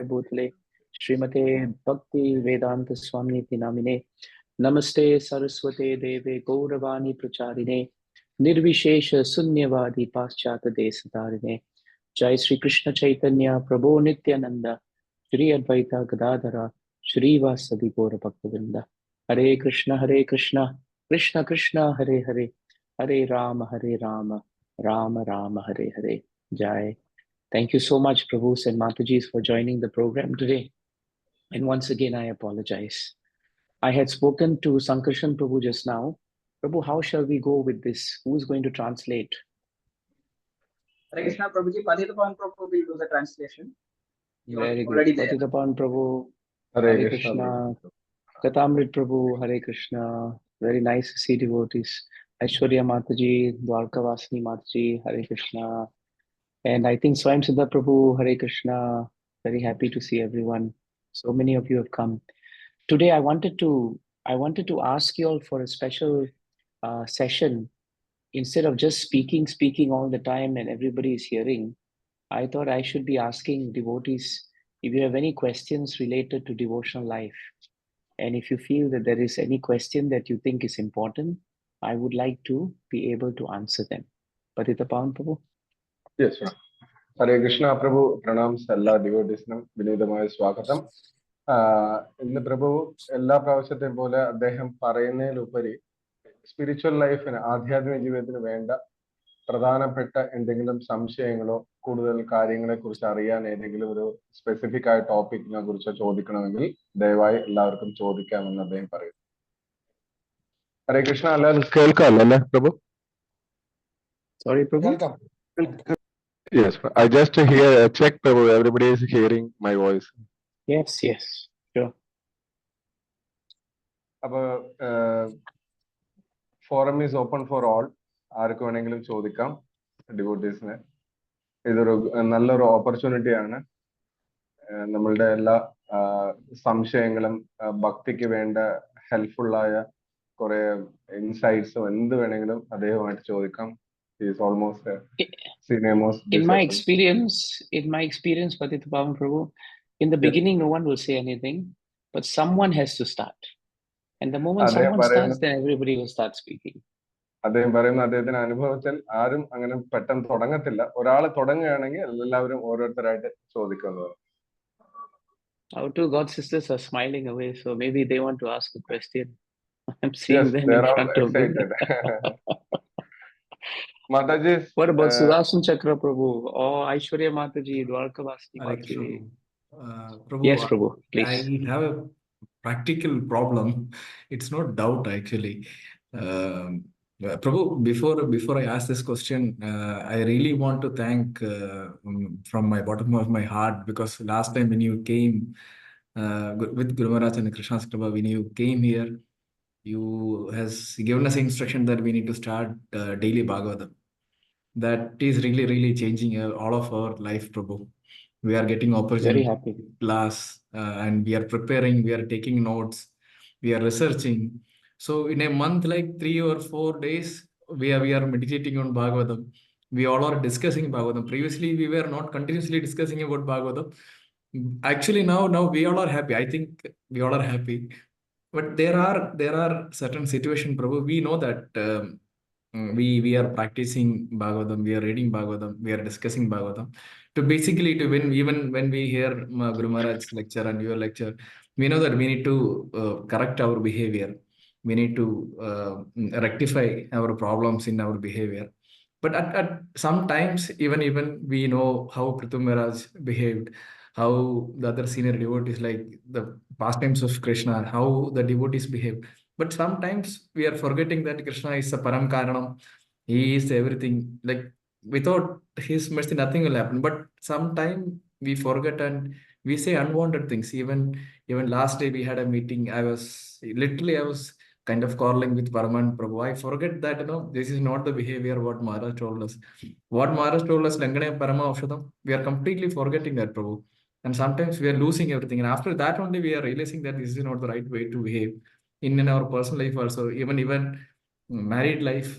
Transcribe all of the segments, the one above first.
भूतले श्रीमते भक्ति वेदांत स्वामी नामिने नमस्ते सरस्वते देवे गौरवाणी प्रचारिणे निर्विशेष शून्यवादी पाश्चात्य देश तारिणे जय श्री कृष्ण चैतन्य प्रभु नित्यानंद श्री अद्वैता गदाधरा श्रीवासदि गौर भक्तवृंद हरे कृष्ण कृष्ण कृष्ण हरे हरे हरे राम राम राम हरे हरे जय. Thank you so much, Prabhus and Matajis, for joining the program today. And once again, I apologize. I had spoken to Sankarshan Prabhu just now. Prabhu, how shall we go with this? Who is going to translate? Hare Krishna Prabhuji, Patitapan Prabhu will do the translation. Very good. Patitapan Prabhu, Hare Krishna. Katamrit Prabhu, Hare Krishna. Very nice to see devotees. Aishwarya Mataji, Dwarka Vasini Mataji, Hare Krishna. And I think Swayam Siddha Prabhu, Hare Krishna. Very happy to see everyone. So many of you have come. Today I wanted to ask you all for a special session. Instead of just speaking all the time and everybody is hearing, I thought I should be asking devotees if you have any questions related to devotional life. And if you feel that there is any question that you think is important, I would like to be able to answer them. Patitapan Prabhu? Yes, sir. Hare Krishna Prabhu, pranams എല്ലാ ഡിവോട്ടീസിനും വിനീതമായ സ്വാഗതം. ഇന്ന് പ്രഭു എല്ലാ പ്രാവശ്യത്തെയും പോലെ അദ്ദേഹം പറയുന്നതിലുപരി spiritual ലൈഫിന്, ആധ്യാത്മിക ജീവിതത്തിന് വേണ്ട പ്രധാനപ്പെട്ട എന്തെങ്കിലും സംശയങ്ങളോ കൂടുതൽ കാര്യങ്ങളെ കുറിച്ച് അറിയാൻ ഏതെങ്കിലും ഒരു സ്പെസിഫിക് ആയ ടോപ്പിക്കിനെ കുറിച്ച് ചോദിക്കണമെങ്കിൽ ദയവായി എല്ലാവർക്കും ചോദിക്കാമെന്ന് അദ്ദേഹം പറയുന്നു. ഹരേ കൃഷ്ണ. എല്ലാവരും കേൾക്കാമല്ലോ അല്ലേ പ്രഭു? Sorry, Prabhu? Yes, I just check Prabhu, everybody is hearing my voice. Yes, sure. അപ്പോൾ forum is open for all. ആർക്ക് വേണമെങ്കിലും ചോദിക്കാം ഡിവോട്ടീസിന്. ഇതൊരു നല്ലൊരു ഓപ്പർച്യൂണിറ്റിയാണ്. നമ്മളുടെ എല്ലാ സംശയങ്ങളും ഭക്തിക്ക് വേണ്ട ഹെൽപ്ഫുള്ളായ കുറെ ഇൻസൈറ്റ്സും എന്ത് വേണമെങ്കിലും അദ്ദേഹമായിട്ട് ചോദിക്കാം. He is almost senior most. In my experience, Patitapan Prabhu, in the beginning, no one will say anything, but someone has to start. And the moment someone starts, then everybody will start speaking. അദ്ദേഹം പറയുന്ന അദ്ദേഹത്തിന്റെ അനുഭവത്തിൽ ആരും അങ്ങനെ പെട്ടെന്ന് തുടങ്ങത്തില്ല. ഒരാൾ തുടങ്ങുകയാണെങ്കിൽ എല്ലാവരും ഓരോരുത്തരായിട്ട് ചോദിക്കുന്നത്. Our two God sisters are smiling away, so maybe they want to ask a question. I'm seeing them in front of me. Mataji, what about Sudarshan Chakra Prabhu or Aishwarya Mataji, Dwarka Vasini Mataji? Prabhu, Yes, Prabhu, please. I have a practical problem. It's not doubt actually. Prabhu, before I ask this question, I really want to thank from my bottom of my heart, because last time when you came with Guru Maharaj and Krishna Kripa, when you came here, you has given us instruction that we need to start daily Bhagavatam. That is really changing all of our life, Prabhu. We are getting opportunity. Very happy. Class and we are preparing, we are taking notes, we are researching. So in a month, like 3 or 4 days, we are meditating on Bhagavatam. We all are discussing Bhagavatam. Previously, we were not continuously discussing about Bhagavatam. Actually, now we all are happy. I think we all are happy. But there are certain situations, Prabhu. We know that we are practicing Bhagavatam, we are reading Bhagavatam, we are discussing Bhagavatam. To basically, even when we hear Guru Maharaj's lecture and your lecture, we know that we need to correct our behavior. We need to rectify our problems in our behavior. But at sometimes, even we know how Prithu Maharaj behaved, how the other senior devotees, like the pastimes of Krishna, how the devotees behave. But sometimes we are forgetting that Krishna is a Param Karanam. He is everything. Like without his mercy, nothing will happen. But sometimes we forget and we say unwanted things. Even last day we had a meeting. I was kind of quarreling with Paraman Prabhu. I forget that this is not the behavior what Maharaj told us. What Maharaj told us, Langane Parama Aushadam, we are completely forgetting that, Prabhu. And sometimes we are losing everything. And after that only we are realizing that this is not the right way to behave. In our personal life also, even married life,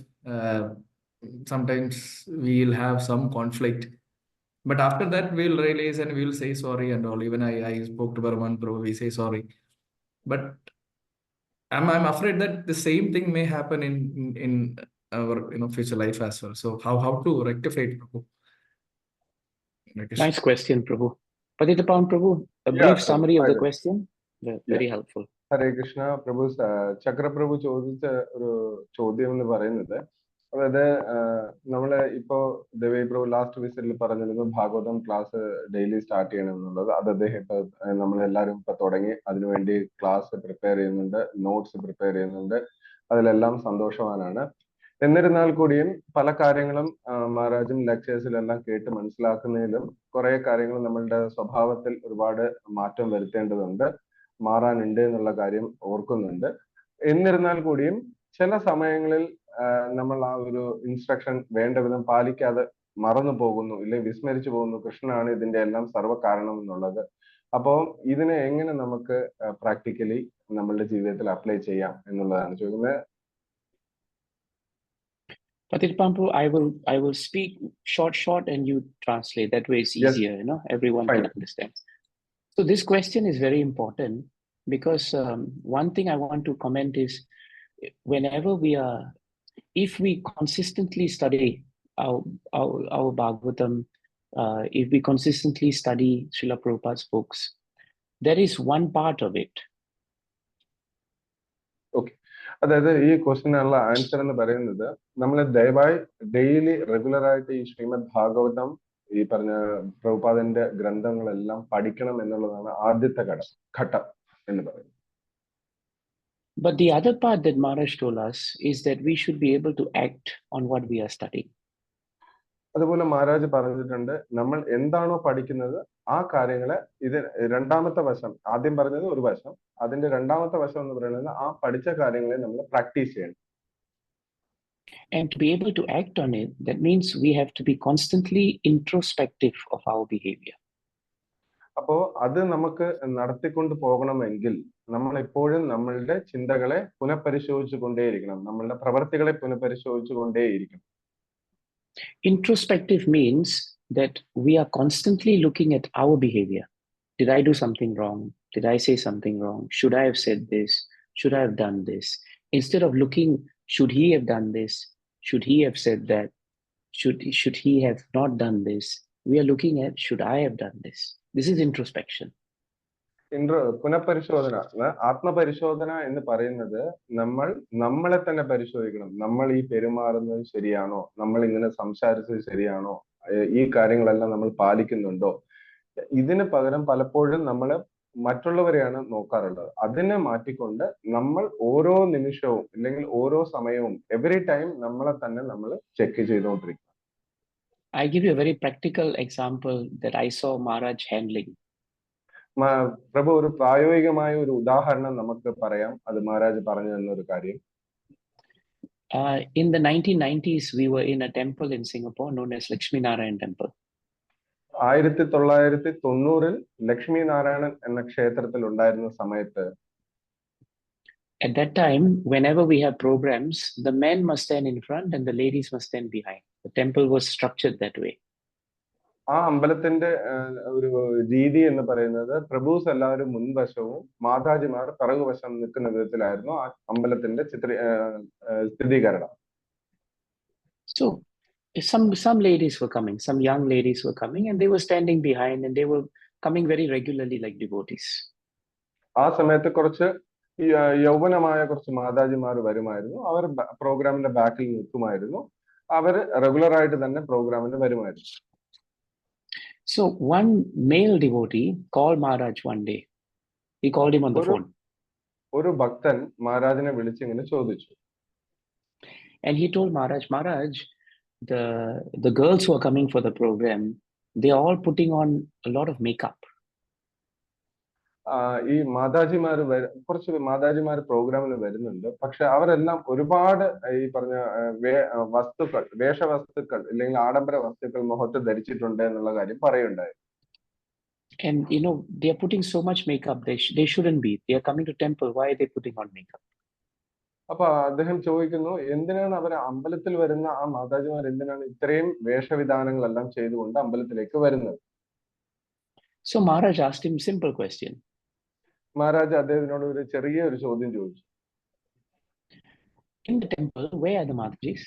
sometimes we will have some conflict. But after that, we'll realize and we'll say sorry and all. Even I spoke to Burman Prabhu, we say sorry. But I'm afraid that the same thing may happen in our future life as well. So how to rectify it, Prabhu? Nice question, Prabhu. Patitapan Prabhu, a Yeah, brief Prabhu, summary of I the will. question. Very helpful. ഹരേ കൃഷ്ണ. പ്രഭു ചക്രപ്രഭു ചോദിച്ച ഒരു ചോദ്യം എന്ന് പറയുന്നത്, അതായത് നമ്മള് ഇപ്പോ ദേവി പ്രഭു last വിസിറ്റിൽ പറഞ്ഞിരുന്നു Bhagavatam class daily start ചെയ്യണം എന്നുള്ളത്. അത് അദ്ദേഹം ഇപ്പൊ നമ്മളെല്ലാരും ഇപ്പൊ തുടങ്ങി അതിനുവേണ്ടി ക്ലാസ് പ്രിപ്പയർ ചെയ്യുന്നുണ്ട്, നോട്ട്സ് പ്രിപ്പയർ ചെയ്യുന്നുണ്ട്. അതിലെല്ലാം സന്തോഷവാനാണ്. എന്നിരുന്നാൽ കൂടിയും പല കാര്യങ്ങളും മഹാരാജും ലെക്ചേഴ്സിലെല്ലാം കേട്ട് മനസ്സിലാക്കുന്നതിലും കുറെ കാര്യങ്ങൾ നമ്മളുടെ സ്വഭാവത്തിൽ ഒരുപാട് മാറ്റം വരുത്തേണ്ടതുണ്ട്, മാറാനുണ്ട് എന്നുള്ള കാര്യം ഓർക്കുന്നുണ്ട്. എന്നിരുന്നാൽ കൂടിയും ചില സമയങ്ങളിൽ നമ്മൾ ആ ഒരു ഇൻസ്ട്രക്ഷൻ വേണ്ട വിധം പാലിക്കാതെ മറന്നു പോകുന്നു, ഇല്ലെങ്കിൽ വിസ്മരിച്ചു പോകുന്നു. കൃഷ്ണനാണ് ഇതിന്റെ എല്ലാം സർവ്വ കാരണം എന്നുള്ളത്. അപ്പോൾ ഇതിനെ എങ്ങനെ നമുക്ക് പ്രാക്ടിക്കലി നമ്മളുടെ ജീവിതത്തിൽ അപ്ലൈ ചെയ്യാം എന്നുള്ളതാണ് ചോദിക്കുന്നത്. Patitapan Prabhu, I will speak short and you translate. That way it's easier, everyone Fine. can understand. So this question is very important because one thing I want to comment is whenever if we consistently study our Bhagavatam, if we consistently study Srila Prabhupada's books, there is one part of it. Okay. അതായത് ഈ ക്വസ്റ്റിനുള്ള answer എന്ന് പറയുന്നത്, നമ്മൾ ദയവായി daily regular ആയിട്ട് ഈ ശ്രീമദ് ഭാഗവതം ഈ പറഞ്ഞ പ്രഭുപാദന്റെ ഗ്രന്ഥങ്ങളെല്ലാം പഠിക്കണം എന്നുള്ളതാണ് ആദ്യത്തെ ഘട്ടം എന്ന് പറയുന്നത്. But the other part that Maharaj told us is that we should be able to act on what we are studying. അതുപോലെ മഹാരാജ് പറഞ്ഞിട്ടുണ്ട്, നമ്മൾ എന്താണോ പഠിക്കുന്നത് ആ കാര്യങ്ങളെ, ഇത് രണ്ടാമത്തെ വശം, ആദ്യം പറഞ്ഞത് ഒരു വശം, അതിന്റെ രണ്ടാമത്തെ വശം എന്ന് പറയുന്നത് ആ പഠിച്ച കാര്യങ്ങളെ നമ്മൾ പ്രാക്ടീസ് ചെയ്യണം. And to be able to act on it, that means we have to be constantly introspective of our behavior. അപ്പോ അത് നമുക്ക് നടത്തിക്കൊണ്ട് പോകണമെങ്കിൽ നമ്മൾ എപ്പോഴും നമ്മളുടെ ചിന്തകളെ പുനഃപരിശോധിച്ചു കൊണ്ടേയിരിക്കണം, നമ്മളുടെ പ്രവർത്തികളെ പുനഃപരിശോധിച്ചു കൊണ്ടേയിരിക്കണം. Introspective means that we are constantly looking at our behavior. Did I do something wrong? Did I say something wrong? Should I have said this? Should I have done this? Instead of looking, should he have done this? Should he have said that? Should he have not done this? We are looking at, should I have done this? This is introspection. പുനഃപരിശോധന, ആത്മപരിശോധന എന്ന് പറയുന്നത് നമ്മൾ നമ്മളെ തന്നെ പരിശോധിക്കണം. നമ്മൾ ഈ പെരുമാറുന്നത് ശരിയാണോ? നമ്മൾ ഇങ്ങനെ സംസാരിച്ചത് ശരിയാണോ? ഈ കാര്യങ്ങളെല്ലാം നമ്മൾ പാലിക്കുന്നുണ്ടോ? ഇതിന് പകരം പലപ്പോഴും നമ്മൾ മറ്റുള്ളവരെയാണ് നോക്കാറുള്ളത്. അതിനെ മാറ്റിക്കൊണ്ട് നമ്മൾ ഓരോ നിമിഷവും അല്ലെങ്കിൽ ഓരോ സമയവും എവറി ടൈം നമ്മളെ തന്നെ നമ്മൾ ചെക്ക് ചെയ്തുകൊണ്ടിരിക്കണം. I give you a very practical example that I saw Maharaj handling. പ്രഭു ഒരു പ്രായോഗികമായ ഒരു ഉദാഹരണം നമുക്ക് പറയാം, അത് മഹാരാജ് പറഞ്ഞു തന്ന ഒരു കാര്യം. In the 1990s, we were in a temple in Singapore known as Lakshmi Narayan Temple. 1990-ൽ Lakshmi Narayanan എന്ന ക്ഷേത്രത്തിൽ ഉണ്ടായിരുന്ന സമയത്ത്, at that time, whenever we have programs, the men must stand in front and the ladies must stand behind. The temple was structured that way. ആ അമ്പലത്തിന്റെ ഒരു രീതി എന്ന് പറയുന്നത് പ്രഭുസ് എല്ലാവരും മുൻവശവും മാതാജിമാർ പിറകുവശം നിൽക്കുന്ന വിധത്തിലായിരുന്നു ആ അമ്പലത്തിന്റെ സ്ഥിരീകരണം. So some ladies were coming, some young ladies were coming, and they were standing behind, and they were coming very regularly like devotees. ആ സമയത്ത് കുറച്ച് യൗവനമായ കുറച്ച് മാതാജിമാർ വരുമായിരുന്നു. അവർ പ്രോഗ്രാമിന്റെ ബാക്കിൽ നിൽക്കുമായിരുന്നു. അവർ റെഗുലർ ആയിട്ട് തന്നെ പ്രോഗ്രാമിന് വരുമായിരുന്നു. So one male devotee called Maharaj one day. He called him on the phone. ഒരു ഭക്തൻ മഹാരാജിനെ വിളിച്ചിങ്ങനെ ചോദിച്ചു. And he told Maharaj, the girls who are coming for the program, they are all putting on a lot of makeup. ഈ കുറച്ച് മാതാജിമാർ പ്രോഗ്രാമിൽ വരുന്നുണ്ട്. പക്ഷെ അവരെല്ലാം ഒരുപാട് ഈ പറഞ്ഞ വേഷവസ്തുക്കൾ അല്ലെങ്കിൽ ആഡംബര വസ്തുക്കൾ മുഖത്ത് ധരിച്ചിട്ടുണ്ട് എന്നുള്ള കാര്യം പറയുണ്ടായി. And they are putting so much makeup. They shouldn't be. They are coming to temple. Why are they putting on makeup? അപ്പൊ അദ്ദേഹം ചോദിക്കുന്നു, എന്തിനാണ് അവർ അമ്പലത്തിൽ വരുന്ന ആ മാതാജിമാർ എന്തിനാണ് ഇത്രയും വേഷവിധാനങ്ങളെല്ലാം ചെയ്തുകൊണ്ട് അമ്പലത്തിലേക്ക് വരുന്നത്? So Maharaj asked him simple question. Maharaj അദ്ദേഹത്തിനോട് ഒരു ചെറിയ ഒരു ചോദ്യം ചോദിച്ചു. In the temple, where are the Matajis?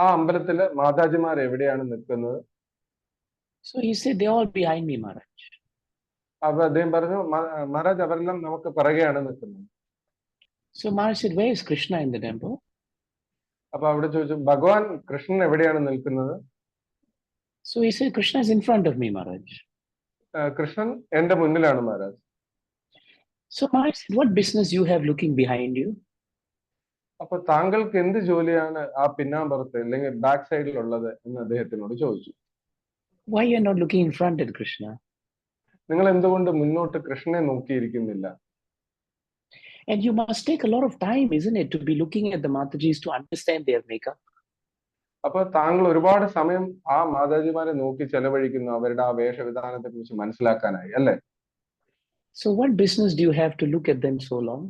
ആ അമ്പലത്തില് മാതാജിമാർ എവിടെയാണ് നിൽക്കുന്നത്? So he said, they're all behind me, Maharaj. അപ്പൊ അദ്ദേഹം പറഞ്ഞു, മഹാരാജ് അവരെല്ലാം നമുക്ക് പിറകെയാണ് നിൽക്കുന്നത്. So Maharaj said, where is Krishna in the temple? അപ്പൊ അവിടെ ചോദിച്ചു, ഭഗവാൻ കൃഷ്ണൻ എവിടെയാണ് നിൽക്കുന്നത്? So he said, Krishna is in front of me, Maharaj. Krishnan എന്റെ മുന്നിലാണ് Maharaj. So Maharaj said, what business you have looking behind you? അപ്പൊ താങ്കൾക്ക് എന്ത് ജോലിയാണ് ആ പിന്നാമ്പുറത്ത് അല്ലെങ്കിൽ ബാക്ക് സൈഡിൽ ഉള്ളത് എന്ന് അദ്ദേഹത്തിനോട് ചോദിച്ചു. Why you are not looking in front at Krishna? നിങ്ങൾ എന്തുകൊണ്ട് മുന്നോട്ട് കൃഷ്ണനെ നോക്കിയിരിക്കുന്നില്ല? And you must take a lot of time, isn't it, to be looking at the Matajis to understand their makeup? അപ്പൊ താങ്കൾ ഒരുപാട് സമയം ആ മാതാജിമാരെ നോക്കി ചെലവഴിക്കുന്നു, അവരുടെ ആ വേഷവിധാനത്തെ കുറിച്ച് മനസ്സിലാക്കാനായി, അല്ലെ? So what business do you have to look at them so long?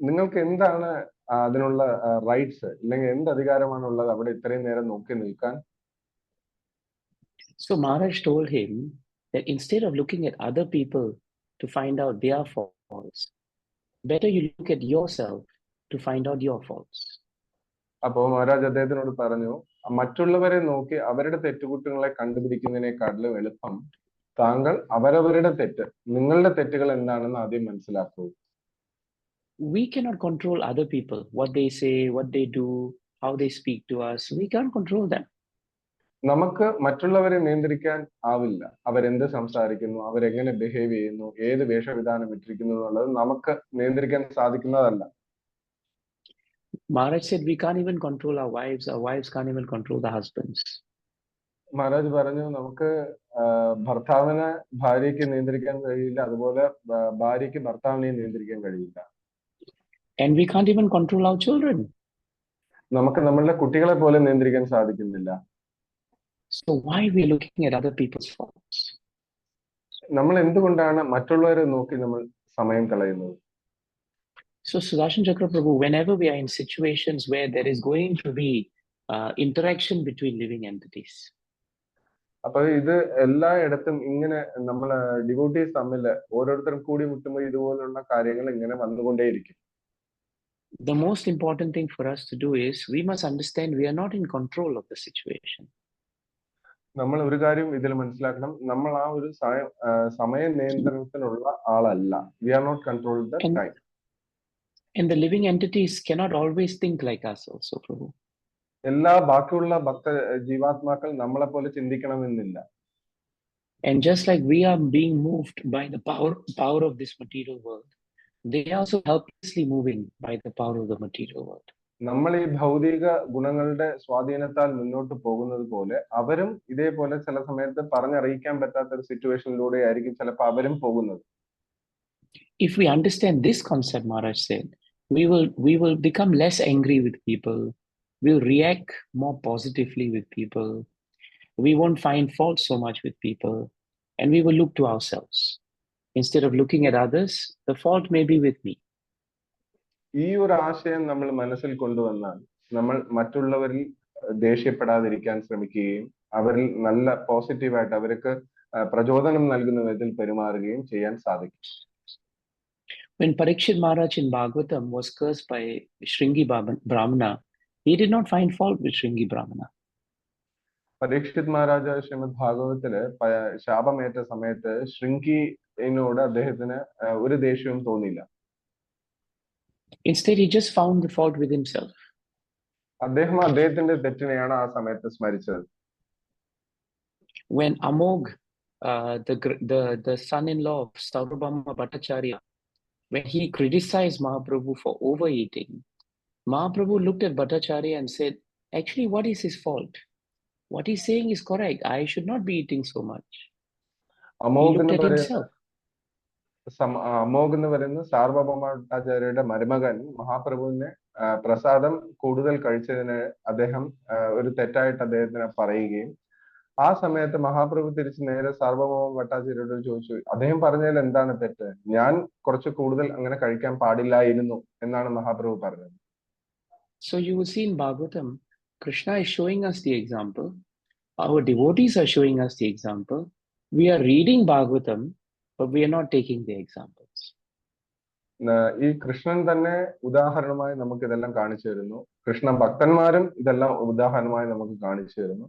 നിങ്ങൾക്ക് എന്താണ് അതിനുള്ള റൈറ്റ്സ് അല്ലെങ്കിൽ എന്ത് അധികാരമാണുള്ളത് അവിടെ ഇത്രയും നേരം നോക്കി നിൽക്കാൻ? So Maharaj told him that instead of looking at other people to find out their faults, better you look at yourself to find out your faults. അപ്പോ മഹാരാജ് അദ്ദേഹത്തിനോട് പറഞ്ഞു, മറ്റുള്ളവരെ നോക്കി അവരുടെ തെറ്റുകുറ്റങ്ങളെ കണ്ടുപിടിക്കുന്നതിനേക്കാളും എളുപ്പം താങ്കൾ അവരവരുടെ തെറ്റ്, നിങ്ങളുടെ തെറ്റുകൾ എന്താണെന്ന് ആദ്യം മനസ്സിലാക്കൂ. We cannot control other people, what they say, what they do, how they speak to us. We can't control them. നമുക്ക് മറ്റുള്ളവരെ നിയന്ത്രിക്കാൻ ആവില്ല. അവരെന്ത് സംസാരിക്കുന്നു, അവരെങ്ങനെ ബിഹേവ് ചെയ്യുന്നു, ഏത് വേഷവിധാനം ഇട്ടിരിക്കുന്നു എന്നുള്ളത് നമുക്ക് നിയന്ത്രിക്കാൻ സാധിക്കുന്നതല്ല. Maharaj said we can't even control our wives can't even control the husbands. Maharaj പറഞ്ഞു, നമുക്ക് ഭർത്താവിനെ ഭാര്യയ്ക്ക് നിയന്ത്രിക്കാൻ കഴിയില്ല, അതുപോലെ ഭാര്യയ്ക്ക് ഭർത്താവിനെ നിയന്ത്രിക്കാൻ കഴിയില്ല. And we can't even control our children. നമുക്ക് നമ്മളുടെ കുട്ടികളെ പോലും നിയന്ത്രിക്കാൻ സാധിക്കുന്നില്ല. So why we are looking at other people's faults? നമ്മൾ എന്തുകൊണ്ടാണ് മറ്റുള്ളവരെ നോക്കി നമ്മൾ സമയം കളയുന്നത്? So Sudarshan Chakra Prabhu, whenever we are in situations where there is going to be interaction between living entities. അപ്പൊ ഇത് എല്ലായിടത്തും ഇങ്ങനെ നമ്മള് ഡിവോട്ടീസ് തമ്മിൽ ഓരോരുത്തരും കൂടി മുട്ടുമ്പോൾ ഇതുപോലുള്ള കാര്യങ്ങൾ ഇങ്ങനെ വന്നുകൊണ്ടേയിരിക്കും. The most important thing for us to do is we must understand we are not in control of the situation. നമ്മൾ ഒരു കാര്യം ഇതിൽ മനസ്സിലാക്കണം, നമ്മൾ ആ ഒരു സമയ നിയന്ത്രണത്തിനുള്ള ആളല്ല. We are not controlling the time. And the living entities cannot always think like us also, Prabhu. എല്ലാ ബാക്കിയുള്ള ജീവാത്മാക്കൾ നമ്മളെ പോലെ ചിന്തിക്കണമെന്നില്ല. And just like we are being moved by the power of this material world, they are also helplessly moving by the power of the material world. നമ്മൾ ഈ ഭൗതിക ഗുണങ്ങളുടെ സ്വാധീനത്താൽ മുന്നോട്ട് പോകുന്നത് പോലെ അവരും ഇതേപോലെ ചില സമയത്ത് പറഞ്ഞറിയിക്കാൻ പറ്റാത്ത ഒരു സിറ്റുവേഷനിലൂടെ ആയിരിക്കും ചിലപ്പോൾ അവരും പോകുന്നത്. If we understand this concept, Maharaj said, we will become less angry with people. We'll react more positively with people. We won't find fault so much with people, and we will look to ourselves. Instead of looking at others, the fault may be with me. ഈ ഒരു ആശയം നമ്മൾ മനസ്സിൽ കൊണ്ടുവന്നാൽ നമ്മൾ മറ്റുള്ളവരിൽ ദേഷ്യപ്പെടാതിരിക്കാൻ ശ്രമിക്കുകയും അവരിൽ നല്ല പോസിറ്റീവായിട്ട് അവർക്ക് പ്രചോദനം നൽകുന്ന വിധത്തിൽ പെരുമാറുകയും ചെയ്യാൻ സാധിക്കും. When Parikshit Maharaj in Bhagavatam was cursed by Shringi Brahmana, he did not find fault with Shringi Brahmana. Parikshit Maharaja Shrimad ഭാഗവതത്തില് ശാപമേറ്റ സമയത്ത് ശൃംഗിയോട് അദ്ദേഹത്തിന് ഒരു ദേഷ്യവും തോന്നിയില്ല. Instead, he just found the fault with himself. അദ്ദേഹം അദ്ദേഹത്തിന്റെ തെറ്റിനെയാണ് ആ സമയത്ത് സ്മരിച്ചത്. When Amog, the son-in-law of Saurabhama Bhattacharya, when he criticized Mahaprabhu for overeating, Mahaprabhu looked at Bhattacharya and said, actually, what is his fault? What he's saying is correct. I should not be eating so much. He looked at himself. അമോഘ് എന്ന് പറയുന്ന സാർവഭൗമ ഭട്ടാചാര്യയുടെ മരുമകൻ മഹാപ്രഭുവിനെ പ്രസാദം കൂടുതൽ കഴിച്ചതിന് അദ്ദേഹം ഒരു തെറ്റായിട്ട് അദ്ദേഹത്തിനെ പറയുകയും ആ സമയത്ത് മഹാപ്രഭു തിരിച്ച് നേരെ സാർവഭൗമ ഭട്ടാചാര്യരോട് ചോദിച്ചു, അദ്ദേഹം പറഞ്ഞതിൽ എന്താണ് തെറ്റ്? ഞാൻ കുറച്ച് കൂടുതൽ അങ്ങനെ കഴിക്കാൻ പാടില്ലായിരുന്നു എന്നാണ് മഹാപ്രഭു പറഞ്ഞത്. So you will see in Bhagavatam, Krishna is showing us the example. Our devotees are showing us the example. We are reading Bhagavatam, but we are not taking the examples. ഈ കൃഷ്ണൻ തന്നെ ഉദാഹരണമായി നമുക്ക് ഇതെല്ലാം കാണിച്ചു തരുന്നു. കൃഷ്ണ ഭക്തന്മാരും ഇതെല്ലാം ഉദാഹരണമായി നമുക്ക് കാണിച്ചു തരുന്നു.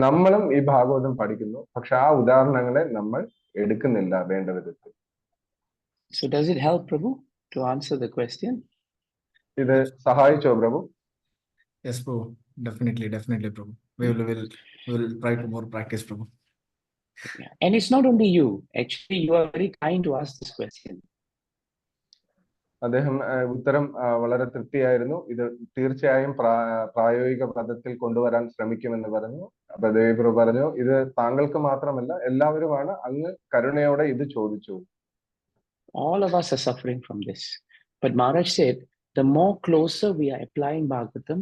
നമ്മളും ഈ ഭാഗവതം പഠിക്കുന്നു, പക്ഷെ ആ ഉദാഹരണങ്ങളെ നമ്മൾ എടുക്കുന്നില്ല വേണ്ട വിധത്തിൽ. So does it help, Prabhu, to answer the question? ഇത് സഹായിച്ചോ പ്രഭു? Yes, Prabhu. Definitely, Prabhu. We will try to more practice, Prabhu. Yeah. And it's not only you. Actually, you are very kind to ask this question. അദ്ദേഹം ഉത്തരം വളരെ തൃപ്തിയായിരുന്നു. ഇത് തീർച്ചയായും പ്രായോഗിക പദത്തിൽ കൊണ്ടുവരാൻ ശ്രമിക്കുമെന്ന് പറഞ്ഞു. അപ്പൊ ദേവി പറഞ്ഞു, ഇത് താങ്കൾക്ക് മാത്രമല്ല എല്ലാവരുമാണ് അങ്ങ് കരുണയോടെ ഇത് ചോദിച്ചു. All of us are suffering from this. But Maharaj said, the more closer we are applying Bhagavatam,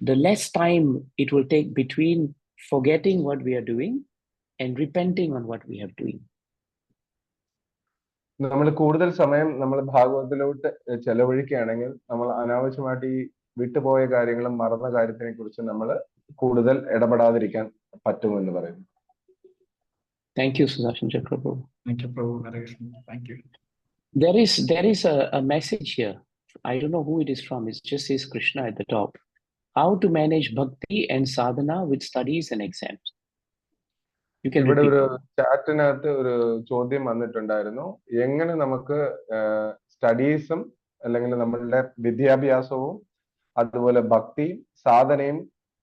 the less time it will take between forgetting what we are doing and repenting on what we are doing. നമ്മൾ കൂടുതൽ സമയം നമ്മൾ ഭാഗവതത്തിലോട്ട് ചെലവഴിക്കുകയാണെങ്കിൽ നമ്മൾ അനാവശ്യമായിട്ട് ഈ വിട്ടുപോയ കാര്യങ്ങളും മറന്ന കാര്യത്തിനെ കുറിച്ച് നമ്മൾ കൂടുതൽ ഇടപെടാതിരിക്കാൻ പറ്റുമെന്ന് പറയുന്നു. Thank you, Sudarshan Chakra Prabhu. Thank you, Prabhu. Thank you. There is a message here. I don't know who it is from. It just says Krishna at the top. How to manage bhakti and sadhana with studies and exams. You can ഇവിടെ repeat. ഒരു ചാറ്റിനകത്ത് ഒരു ചോദ്യം വന്നിട്ടുണ്ടായിരുന്നു, എങ്ങനെ നമുക്ക് സ്റ്റഡീസും അല്ലെങ്കിൽ നമ്മളുടെ വിദ്യാഭ്യാസവും അതുപോലെ ഭക്തിയും സാധനയും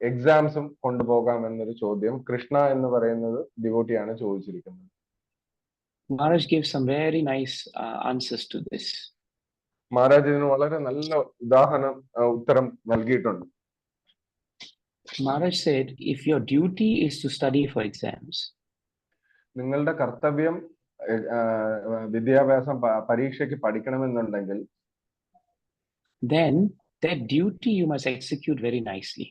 എക്സാംസും കൊണ്ടുപോകാം എന്നൊരു ചോദ്യം കൃഷ്ണ എന്ന് പറയുന്നത് ഡിവോട്ടിയാണ് ചോദിച്ചിരിക്കുന്നത്. Maharaj gave some very nice answers to this. Maharaj ഇതിന് വളരെ നല്ല ഉത്തരം നൽകിയിട്ടുണ്ട്. Maharaj said, if your duty is to study for exams, നിങ്ങളുടെ കർത്തവ്യം വിദ്യാഭ്യാസം പരീക്ഷയ്ക്ക് പഠിക്കണമെന്നുണ്ടെങ്കിൽ, then that duty you must execute very nicely.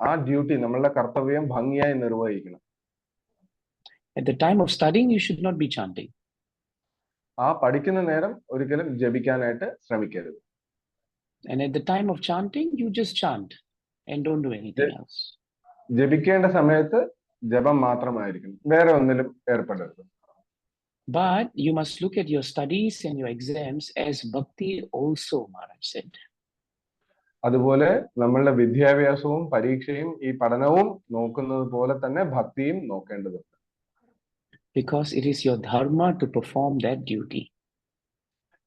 ആ ഡ്യൂട്ടി, നമ്മളുടെ കർത്തവ്യം ഭംഗിയായി നിർവഹിക്കണം. At the time of studying, you should not be chanting. ആ പഠിക്കുന്ന നേരം ഒരിക്കലും ജപിക്കാനായിട്ട് ശ്രമിക്കരുത്. And at the time of chanting, you just chant and don't do anything else. ജപിക്കേണ്ട സമയത്ത് ജപം മാത്രമായിരിക്കണം, വേറെ ഒന്നിലും ഏർപ്പെടരുത്. But you must look at your studies and your exams as bhakti also, Maharaj said. അതുപോലെ നമ്മളുടെ വിദ്യാഭ്യാസവും പരീക്ഷയും ഈ പഠനവും നോക്കുന്നത് പോലെ തന്നെ ഭക്തിയും നോക്കേണ്ടതുണ്ട്. Because it is your dharma to perform that duty.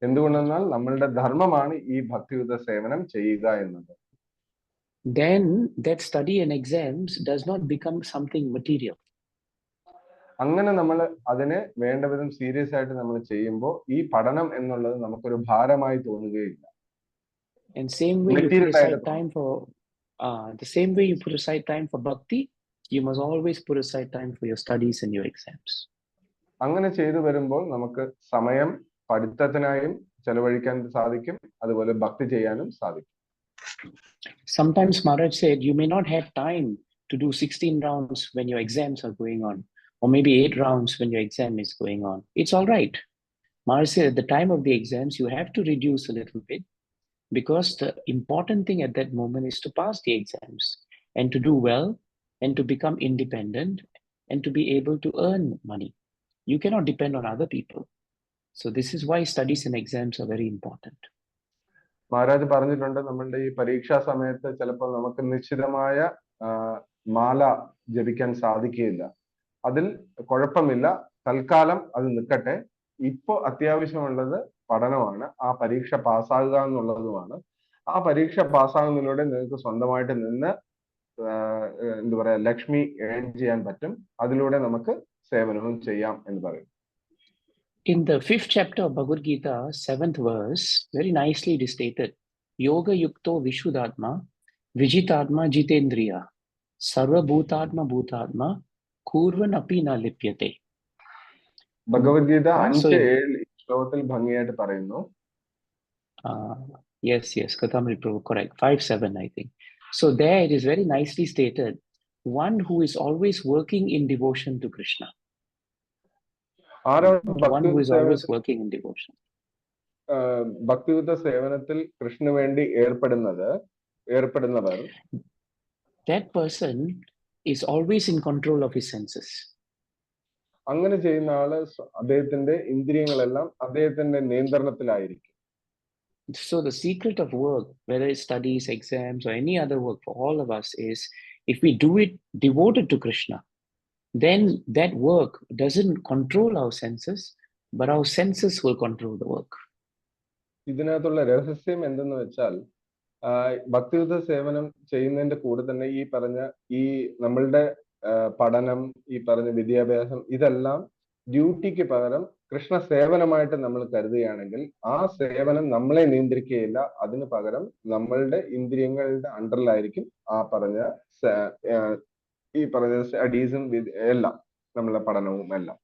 എന്തുകൊണ്ടെന്നാൽ നമ്മളുടെ ധർമ്മമാണ് ഈ ഭക്തിയുത സേവനം ചെയ്യുക എന്നത്. Then that study and exams does not become something material. അങ്ങനെ നമ്മൾ അതിനെ വേണ്ട വിധം സീരിയസ് ആയിട്ട് നമ്മൾ ചെയ്യുമ്പോൾ ഈ പഠനം എന്നുള്ളത് നമുക്കൊരു ഭാരമായി തോന്നുകയില്ല. And same way you put aside time for the same way you put aside time for bhakti, you must always put aside time for your studies and your exams. അങ്ങനെ ചെയ്തു വരുമ്പോൾ നമുക്ക് സമയം പഠിത്തത്തിനായും ചെലവഴിക്കാൻ സാധിക്കും, അതുപോലെ ഭക്തി ചെയ്യാനും സാധിക്കും. Sometimes Maharaj said you may not have time to do 16 rounds when your exams are going on, or maybe 8 rounds when your exam is going on. It's all right. Maharaj said at the time of the exams, you have to reduce a little bit, because the important thing at that moment is to pass the exams and to do well and to become independent and to be able to earn money. You cannot depend on other people. So this is why studies and exams are very important. Maharaj പറഞ്ഞിട്ടുണ്ട്, നമ്മളുടെ ഈ പരീക്ഷാ സമയത്ത് ചിലപ്പോൾ നമുക്ക് നിശ്ചിതമായ മാല ജപിക്കാൻ സാധിക്കുകയില്ല. അതിൽ കുഴപ്പമില്ല, തൽക്കാലം അത് നിൽക്കട്ടെ. ഇപ്പോ അത്യാവശ്യമുള്ളത് പഠനമാണ്, ആ പരീക്ഷ പാസ്സാകുക എന്നുള്ളതുമാണ്. ആ പരീക്ഷ പാസ്സാകുന്നതിലൂടെ നിങ്ങൾക്ക് സ്വന്തമായിട്ട് നിന്ന് എന്താ പറയാ ലക്ഷ്മി ഏൺ ചെയ്യാൻ പറ്റും. അതിലൂടെ നമുക്ക് സേവനവും ചെയ്യാം എന്ന് പറയും. In the 5th chapter of Bhagavad Gita, 7th verse, very nicely it is stated, Yoga Yukto Vishuddhatma, Vijitadma Jitendriya, Sarva Bhutatma Bhutatma, Kurvan Api Na Lipyate. Bhagavad Gita 5-7 ശ്ലോകത്തിൽ ഭംഗിയായിട്ട് പറയുന്നു. Yes, Katamri Prabhu, correct. 5-7, I think. So there it is very nicely stated one who is always working in devotion to Krishna. ആരാണ് One who ഭക്തിയുദ്ധ is always സേവനത്തിൽ working in devotion. ഭക്തിയുദ്ധ സേവനത്തിൽ കൃഷ്ണന് വേണ്ടി ഏർപ്പെടുന്നവർ That person is always in control of his senses. അങ്ങനെ ചെയ്യുന്ന ആള് അദ്ദേഹത്തിന്റെ ഇന്ദ്രിയങ്ങളെല്ലാം അദ്ദേഹത്തിന്റെ നിയന്ത്രണത്തിലായിരിക്കും. So the secret of work, whether it's studies, exams, or any other work for all of us, is if we do it devoted to Krishna, then that work doesn't control our senses, but our senses will control the work. ഇതിനകത്തുള്ള രഹസ്യം എന്തെന്ന് വെച്ചാൽ ഭക്തിയുദ്ധ സേവനം ചെയ്യുന്നതിന്റെ കൂടെ തന്നെ ഈ പറഞ്ഞ നമ്മളുടെ പഠനം, ഈ പറഞ്ഞ വിദ്യാഭ്യാസം, ഇതെല്ലാം ഡ്യൂട്ടിക്ക് പകരം കൃഷ്ണ സേവനമായിട്ട് നമ്മൾ കരുതുകയാണെങ്കിൽ ആ സേവനം നമ്മളെ നിയന്ത്രിക്കുകയില്ല. അതിന് പകരം നമ്മളുടെ ഇന്ദ്രിയങ്ങളുടെ അണ്ടറിലായിരിക്കും ഈ പറഞ്ഞ സ്റ്റഡീസും എല്ലാം, നമ്മളുടെ പഠനവും എല്ലാം.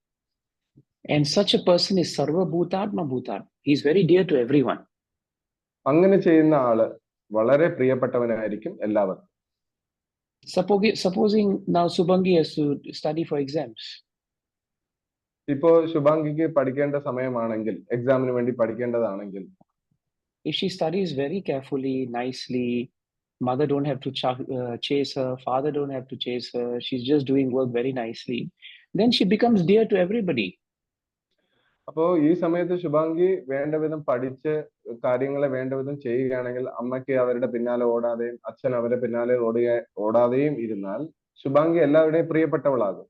And such a person is Sarva Bhutatma Bhutat. He is very dear to everyone. അങ്ങനെ ചെയ്യുന്ന ആള് വളരെ പ്രിയപ്പെട്ടവനായിരിക്കും എല്ലാവർക്കും. Supposing now Subhangi has to study for exams. ഇപ്പോ ശുഭാംഗിക്ക് പഠിക്കേണ്ട സമയമാണെങ്കിൽ, എക്സാമിന് വേണ്ടി പഠിക്കേണ്ടതാണെങ്കിൽ, if she studies very carefully, nicely, mother don't have to chase her, father don't have to chase her, she's just doing work very nicely, then she becomes dear to everybody. അപ്പോ ഈ സമയത്ത് ശുഭാംഗി വേണ്ട വിധം പഠിച്ച് കാര്യങ്ങളെ വേണ്ട വിധം ചെയ്യുകയാണെങ്കിൽ, അമ്മയ്ക്ക് അവരുടെ പിന്നാലെ ഓടാതെയും അച്ഛൻ അവരുടെ പിന്നാലെ ഓടാതെയും ഇരുന്നാൽ ശുഭാംഗി എല്ലാവരുടെയും പ്രിയപ്പെട്ടവളാകും.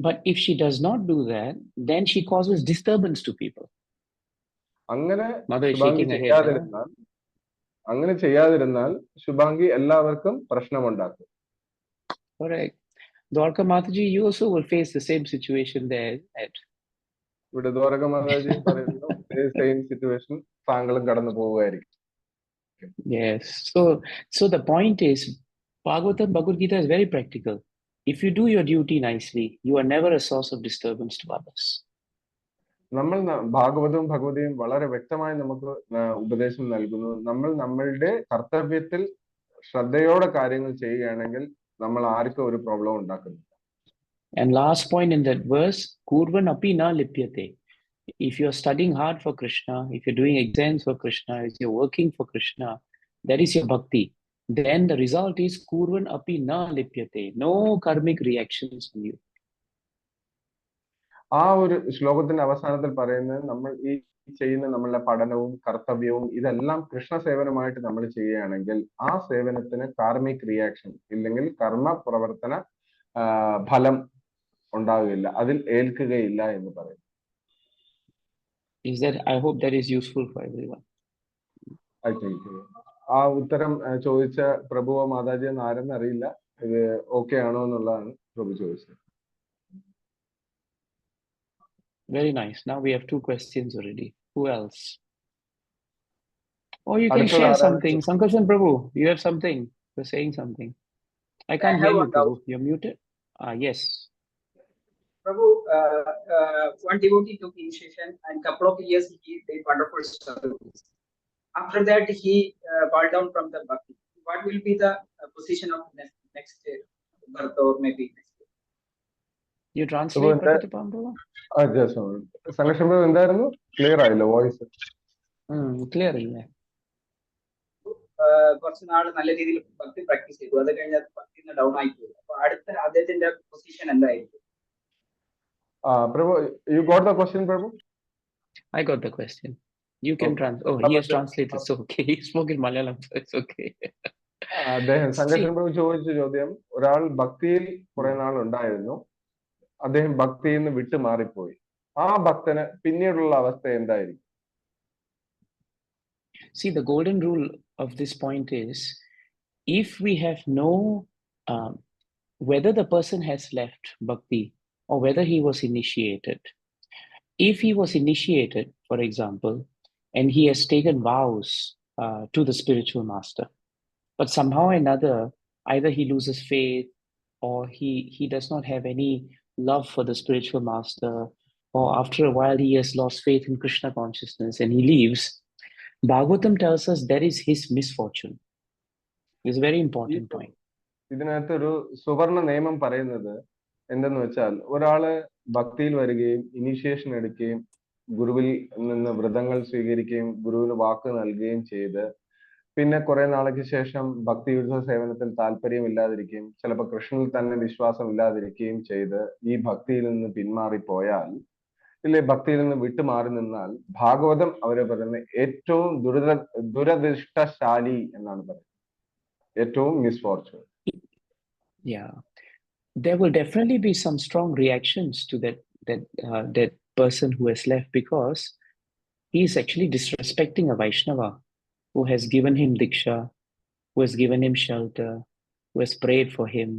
But if she does not do that, then she causes disturbance to people. അങ്ങനെ Mother is Shubhangi shaking her head. ചെയ്യാതിരുന്നാൽ Shubhangi എല്ലാവർക്കും പ്രശ്നമുണ്ടാക്കും. Correct. Dwarka Mataji, you also will face the same situation there. ഇവിടെ ദ്വാരക മാതാജി പറയുന്നു, സെയിം സിറ്റുവേഷൻ താങ്കളും കടന്നു പോവുകയായിരിക്കും. Yes. So the point is, Bhagavatam, Bhagavad Gita is very practical. If you do your duty nicely, you are never a source of disturbance to others. നമ്മൾ ഭാഗവതവും ഭഗവതിയും വളരെ വ്യക്തമായി നമുക്ക് ഉപദേശം നൽകുന്നു. നമ്മൾ നമ്മളുടെ കർത്തവ്യത്തിൽ ശ്രദ്ധയോടെ കാര്യങ്ങൾ ചെയ്യുകയാണെങ്കിൽ നമ്മൾ ആർക്കും ഒരു പ്രോബ്ലം ഉണ്ടാക്കുന്നില്ല. And last point in that verse, Kurvan api na lipyate. If you're studying hard for Krishna, if you're doing exams for Krishna, if you're working for Krishna, that is your bhakti. Then the result is Kurvan api na lipyate. No karmic reactions on you. ആ ഒരു ശ്ലോകത്തിന്റെ അവസാനത്തിൽ പറയുന്നത്, നമ്മൾ ഈ ചെയ്യുന്ന നമ്മളുടെ പഠനവും കർത്തവ്യവും ഇതെല്ലാം കൃഷ്ണ സേവനമായിട്ട് നമ്മൾ ചെയ്യുകയാണെങ്കിൽ ആ സേവനത്തിന് കാർമിക് റിയാക്ഷൻ ഇല്ലെങ്കിൽ കർമ്മ പ്രവർത്തന ഫലം ഉണ്ടാവുകയില്ല, അതിൽ ഏൽക്കുകയില്ല എന്ന് പറയും. I hope that is useful for everyone. I think ആ ഉത്തരം ചോദിച്ച പ്രഭുവോ മാതാജി എന്ന് ആരെന്ന് അറിയില്ല. ഇത് ഓക്കെ ആണോ എന്നുള്ളതാണ് പ്രഭു ചോദിച്ചത്. Very nice. Now we have 2 questions already. Who else? Oh, you can share something. Sankarshan Prabhu, you have something. You're saying something. I can't hear you, Prabhu. You're muted. Yes. Prabhu, one devotee took initiation and couple of years he did wonderful service. After that, he bowed down from the bhakti. What will be the position of next birth or maybe next year? You translate Prabhu? സംഘർഷം എന്തായിരുന്നു? Clear ആയില്ല voice. Clear ഇല്ല. കുറച്ച് നാൾ നല്ല രീതിയിൽ ഭക്തി practice ചെയ്തു, അത് കഴിഞ്ഞാൽ ഭക്തി ഡൗൺ ആയി പോയി. അപ്പൊ അടുത്ത അദ്ദേഹത്തിന്റെ പൊസിഷൻ എന്തായിരിക്കും? Prabhu, you got the question, Prabhu? I got the question. You can he has translated, so okay. He spoke in Malayalam, so it's okay. അദ്ദേഹം സംഘർഷം പ്രഭു ചോദിച്ച ചോദ്യം, ഒരാൾ ഭക്തിയിൽ കുറെ നാൾ ഉണ്ടായിരുന്നു, അദ്ദേഹം ഭക്തിയിൽ നിന്ന് വിട്ടു മാറിപ്പോയി, ആ ഭക്തന് പിന്നീടുള്ള അവസ്ഥ എന്തായിരിക്കും? See, the golden rule of this point is, if we have no whether the person has left bhakti or whether he was initiated. If he was initiated, for example, and he has taken vows to the spiritual master, but somehow or another, either he loses faith or he does not have any love for the spiritual master, or after a while he has lost faith in Krishna consciousness and he leaves, Bhagavatam tells us that is his misfortune. It's a very important point. ഇതിനകത്തൊരു സുവർണ നിയമം പറയുന്നത് എന്തെന്ന് വെച്ചാൽ ഒരാള് ഭക്തിയിൽ വരികയും initiation എടുക്കുകയും ഗുരുവിൽ നിന്ന് വ്രതങ്ങൾ സ്വീകരിക്കുകയും ഗുരുവിന് വാക്ക് നൽകുകയും ചെയ്ത് പിന്നെ കുറെ നാൾക്ക് ശേഷം ഭക്തിയുദ്ധ സേവനത്തിൽ താല്പര്യമില്ലാതിരിക്കുകയും ചിലപ്പോൾ കൃഷ്ണനിൽ തന്നെ വിശ്വാസം ഇല്ലാതിരിക്കുകയും ചെയ്ത് ഈ ഭക്തിയിൽ നിന്ന് പിന്മാറിപ്പോയാൽ ഇല്ലേ ഭക്തിയിൽ നിന്ന് വിട്ടുമാറി നിന്നാൽ ഭാഗവതം അവരെ പറയുന്നത് ഏറ്റവും ദുരദൃഷ്ടശാലി എന്നാണ് പറയുന്നത്. ഏറ്റവും misfortune. Yeah, there will definitely be some strong reactions to that person who has left, because he is actually disrespecting a Vaishnava who has given him diksha, who has given him shelter, who has prayed for him,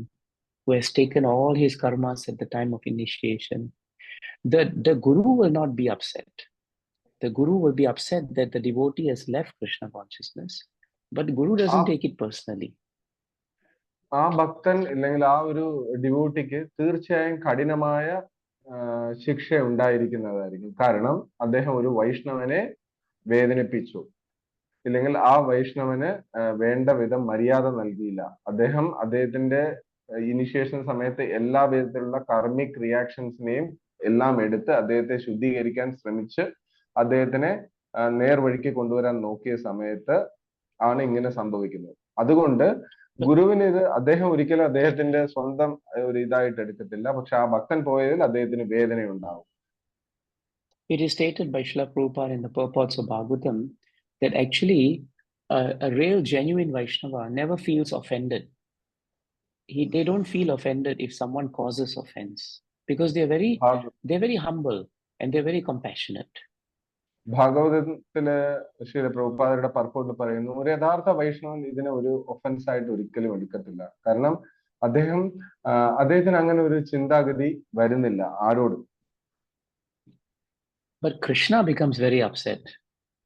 who has taken all his karmas at the time of initiation. The Guru will not be upset. The Guru will be upset that the devotee has left Krishna consciousness, but Guru doesn't take it personally. ആ ഭക്തൻ അല്ലെങ്കിൽ ആ ഒരു ഡിവോട്ടിക്ക് തീർച്ചയായും കഠിനമായ ശിക്ഷ ഉണ്ടായിരിക്കുന്നതായിരിക്കും. കാരണം അദ്ദേഹം ഒരു വൈഷ്ണവനെ വേദനിപ്പിച്ചു, ഇല്ലെങ്കിൽ ആ വൈഷ്ണവന് വേണ്ട വിധം മര്യാദ നൽകിയില്ല. അദ്ദേഹത്തിന്റെ ഇനിഷ്യേഷൻ സമയത്ത് എല്ലാ വിധത്തിലുള്ള കർമ്മിക് റിയാക്ഷൻസിനെയും എല്ലാം എടുത്ത് അദ്ദേഹത്തെ ശുദ്ധീകരിക്കാൻ ശ്രമിച്ച് അദ്ദേഹത്തിനെ നേർവഴിക്ക് കൊണ്ടുവരാൻ നോക്കിയ സമയത്ത് ആണ് ഇങ്ങനെ സംഭവിക്കുന്നത്. അതുകൊണ്ട് ഗുരുവിന് ഇത് അദ്ദേഹം ഒരിക്കലും അദ്ദേഹത്തിന്റെ സ്വന്തം ഒരു ഇതായിട്ട് എടുക്കത്തില്ല. പക്ഷെ ആ ഭക്തൻ പോയതിൽ അദ്ദേഹത്തിന് വേദനയുണ്ടാവും. It is stated by Srila Prabhupada in the purports of Bhagavatam that actually a real genuine Vaishnava never feels offended. They don't feel offended if someone causes offense, because they're very humble and they're very compassionate. ഭാഗവതത്തില് Shri പ്രഭുപാദരുടെ പർപ്പോട്ട് പറയുന്നു, ഒരു യഥാർത്ഥ വൈഷ്ണവൻ ഇതിനെ ഒരു offence ആയിട്ട് ഒരിക്കലും എടുക്കത്തില്ല. കാരണം അദ്ദേഹത്തിന് അങ്ങനെ ഒരു ചിന്താഗതി വരുന്നില്ല ആരോടും. But Krishna becomes very upset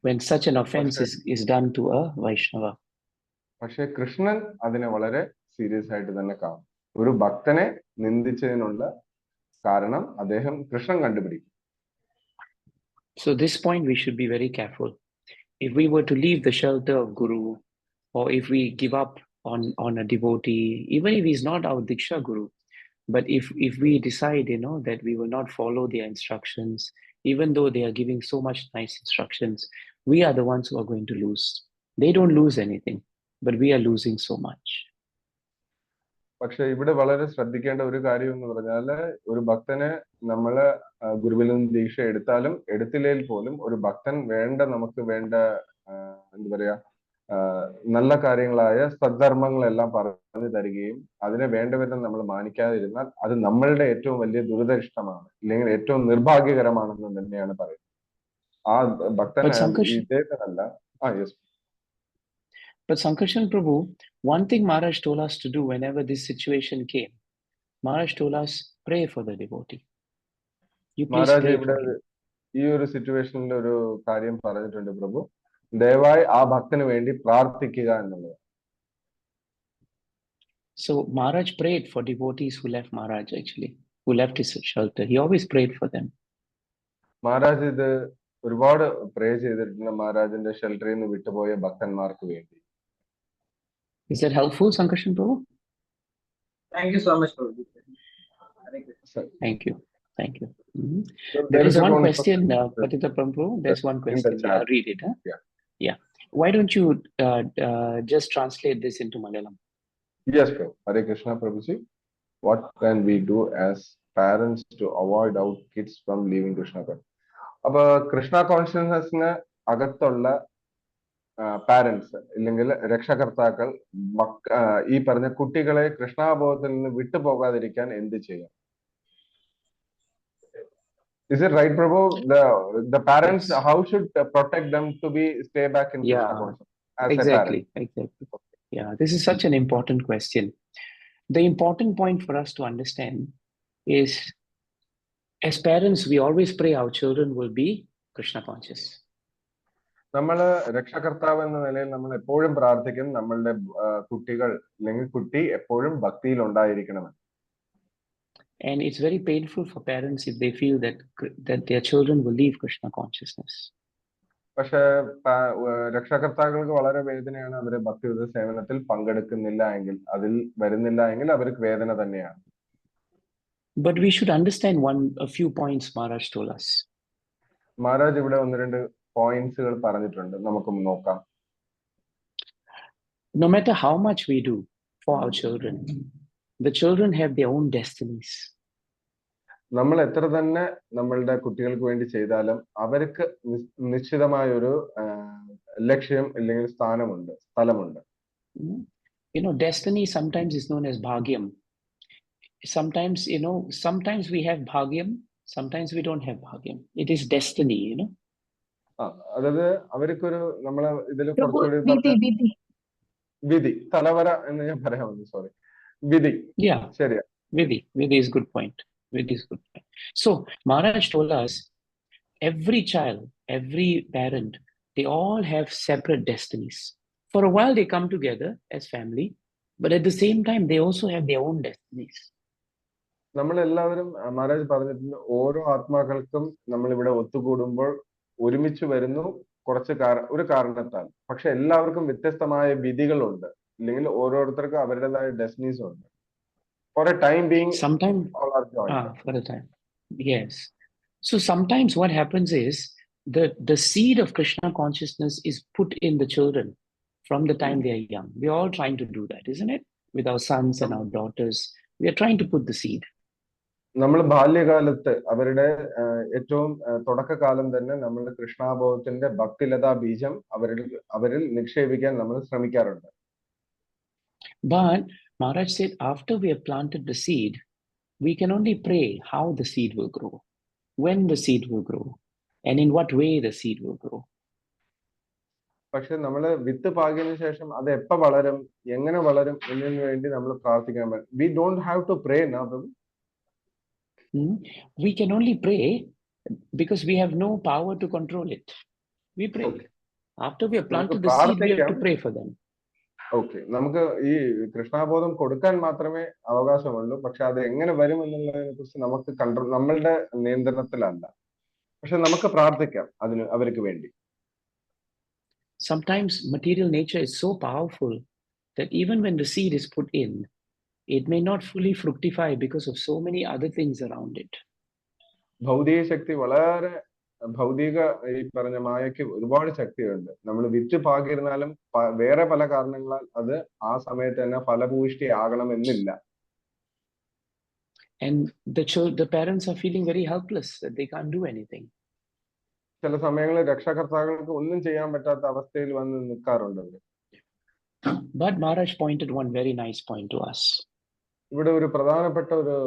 when such an offense is done to a Vaishnava. പക്ഷെ കൃഷ്ണൻ അതിനെ വളരെ സീരിയസ് ആയിട്ട് തന്നെ കാണും. ഒരു ഭക്തനെ നിന്ദിച്ചതിനുള്ള കാരണം കൃഷ്ണൻ കണ്ടുപിടിക്കും. So this point we should be very careful. If we were to leave the shelter of Guru, or if we give up on a devotee, even if he's not our Diksha Guru, but if we decide, that we will not follow their instructions, even though they are giving so much nice instructions, we are the ones who are going to lose. They don't lose anything, but we are losing so much. പക്ഷെ ഇവിടെ വളരെ ശ്രദ്ധിക്കേണ്ട ഒരു കാര്യം എന്ന് പറഞ്ഞാല് ഒരു ഭക്തനെ നമ്മള് ഗുരുവിൽ നിന്ന് ദീക്ഷ എടുത്താലും എടുത്തില്ലെങ്കിൽ പോലും ഒരു ഭക്തൻ നമുക്ക് വേണ്ട എന്താ പറയാ നല്ല കാര്യങ്ങളായ സദ്ധർമ്മങ്ങളെല്ലാം പറഞ്ഞു തരികയും അതിനെ വേണ്ട വിധം നമ്മൾ മാനിക്കാതിരുന്നാൽ അത് നമ്മളുടെ ഏറ്റവും വലിയ ദുരദൃഷ്ടമാണ്, ഇല്ലെങ്കിൽ ഏറ്റവും നിർഭാഗ്യകരമാണെന്ന് തന്നെയാണ് പറയുന്നത്. ആ ഭക്തൻ ഇദ്ദേഹത്തിനല്ല. Yes. But Sankarshan Prabhu, one thing Maharaj told us to do whenever this situation came, Maharaj told us, pray for the devotee. You please pray for him. ഈ ഒരു സിറ്റുവേഷനിൽ ഒരു കാര്യം പറഞ്ഞിട്ടുണ്ട് പ്രഭു, ദയവായി ആ ഭക്തന് വേണ്ടി പ്രാർത്ഥിക്കുക എന്നുള്ളത്. So Maharaj prayed for devotees who left Maharaj, actually, who left his shelter. He always prayed for them. Maharaj ഇത് ഒരുപാട് പ്രേ ചെയ്തിട്ടുണ്ട് മഹാരാജിന്റെ ഷെൽട്ടറിൽ നിന്ന് വിട്ടുപോയ ഭക്തന്മാർക്ക് വേണ്ടി. Is that helpful, Sankarshan Prabhu? Thank you so much, Prabhu. Thank you. Mm-hmm. So there is one question, Patita Prabhu. There's one question. I'll read it. Huh? Yeah. Why don't you just translate this into Malayalam? Yes, Prabhu. Hare Krishna, Prabhuji. What can we do as parents to avoid our kids from leaving Krishna consciousness? അപ്പൊ കൃഷ്ണ കോൺഷ്യസ്നെസ്സിന് അകത്തുള്ള parents ഇല്ലെങ്കിൽ രക്ഷകർത്താക്കൾ ഈ പറഞ്ഞ കുട്ടികളെ കൃഷ്ണാബോധത്തിൽ നിന്ന് വിട്ടുപോകാതിരിക്കാൻ എന്ത് ചെയ്യാം? Is it right, Prabhu? The parents, how should protect them to stay back in Krishna consciousness? Exactly. Yeah, this is such an important question. The important point for us to understand is, as parents, we always pray our children will be Krishna conscious. നമ്മള് രക്ഷകർത്താവ് എന്ന നിലയിൽ നമ്മൾ എപ്പോഴും പ്രാർത്ഥിക്കും നമ്മളുടെ കുട്ടികൾ അല്ലെങ്കിൽ കുട്ടി എപ്പോഴും ഭക്തിയിൽ ഉണ്ടായിരിക്കണമെന്ന്. And it's very painful for parents if they feel that their children will leave Krishna consciousness. പക്ഷെ രക്ഷാകർത്താക്കൾക്ക് വളരെ വേദനയാണ് അവര് ഭക്തിയുത സേവനത്തിൽ പങ്കെടുക്കുന്നില്ല എങ്കിൽ, അതിൽ വരുന്നില്ല എങ്കിൽ അവർക്ക് വേദന തന്നെയാണ്. But we should understand a few points Maharaj told us. Maharaj ഇവിടെ 1-2 പോയിന്റ്സുകൾ പറഞ്ഞിട്ടുണ്ട്, നമുക്ക് നോക്കാം. No matter how much we do for our children, the children have their own destinies. നമ്മൾ എത്ര തന്നെ നമ്മളുടെ കുട്ടികൾക്ക് വേണ്ടി ചെയ്താലും അവർക്ക് നിശ്ചിതമായ ഒരു ലക്ഷ്യം അല്ലെങ്കിൽ സ്ഥലമുണ്ട്. Destiny sometimes is known as bhagyam. Sometimes, sometimes we have bhagyam, sometimes we don't have bhagyam. It is destiny, അതായത് അവർക്കൊരു നമ്മളെ ഇതിൽ കുറച്ചുകൂടി വിധി, തലവര എന്ന് ഞാൻ പറയാമെന്ന്, സോറി, വിധി. ശരിയാ, Vidhi is good point. Vidhi is good point. So Maharaj told us every child, every parent, they all have separate destinies. For a while they come together as family, but at the same time they also have their own destinies. നമ്മളെല്ലാവരും മഹാരാജ് പറഞ്ഞിട്ടുണ്ട്, ഓരോ ആത്മാക്കൾക്കും നമ്മൾ ഇവിടെ ഒത്തുകൂടുമ്പോൾ ഒരുമിച്ച് വരുന്നു ഒരു കാരണത്താൽ. പക്ഷെ എല്ലാവർക്കും വ്യത്യസ്തമായ വിധികളുണ്ട്, അല്ലെങ്കിൽ ഓരോരുത്തർക്കും അവരുടേതായ ഡെസ്റ്റിനീസ് ഉണ്ട്. For a time being, sometimes all are joined. For a time, yes. So sometimes what happens is the seed of Krishna consciousness is put in the children from the time they are young. We are all trying to do that, isn't it? With our sons and our daughters, we are trying to put the seed. നമ്മൾ ബാല്യകാലത്ത് അവരുടെ ഏറ്റവും തുടക്കകാലം തന്നെ നമ്മൾ കൃഷ്ണാബോധത്തിന്റെ ഭക്തിലതാ ബീജം അവരിൽ നിക്ഷേപിക്കാൻ നമ്മൾ ശ്രമിക്കാറുണ്ട്. But Maharaj said, after we have planted the seed, we can only pray how the seed will grow, when the seed will grow, and in what way the seed will grow. പക്ഷെ നമ്മൾ വിത്ത് പാകിയതിനു ശേഷം അത് എപ്പോ വളരും, എങ്ങനെ വളരും എന്നതിന് വേണ്ടി നമ്മൾ പ്രാർത്ഥിക്കാൻ പറ്റും. We don't have to pray now. We can only pray because we have no power to control it. We pray. Okay. After we have planted the seed, we have to pray for them. Okay, നമുക്ക് ഈ കൃഷ്ണാബോധം കൊടുക്കാൻ മാത്രമേ അവകാശമുള്ളൂ. പക്ഷെ അത് എങ്ങനെ വരും എന്നുള്ളതിനെ കുറിച്ച് നമുക്ക് നമ്മളുടെ നിയന്ത്രണത്തിലല്ല. പക്ഷെ നമുക്ക് പ്രാർത്ഥിക്കാം അവർക്ക് വേണ്ടി. Sometimes material nature is so powerful that even when the seed is put in, it may not fully fructify because of so many other things around it. ഭൗതിക ശക്തി വളരെ ഈ പറഞ്ഞ മായയ്ക്ക് ഒരുപാട് ശക്തിയുണ്ട്. നമ്മൾ വിത്ത് പാകിയിരുന്നാലും വേറെ പല കാരണങ്ങളാൽ അത് ആ സമയത്ത് തന്നെ ഫലഭൂയിഷ്ടി ആകണമെന്നില്ല. And the parents are feeling very helpless that they can't do anything. ചില സമയങ്ങളിൽ രക്ഷാകർത്താക്കൾക്ക് ഒന്നും ചെയ്യാൻ പറ്റാത്ത അവസ്ഥയിൽ വന്ന് നിൽക്കാറുണ്ട്. But Maharaj pointed one very nice point to us. ഇവിടെ ഒരു പ്രധാനപ്പെട്ട ഒരു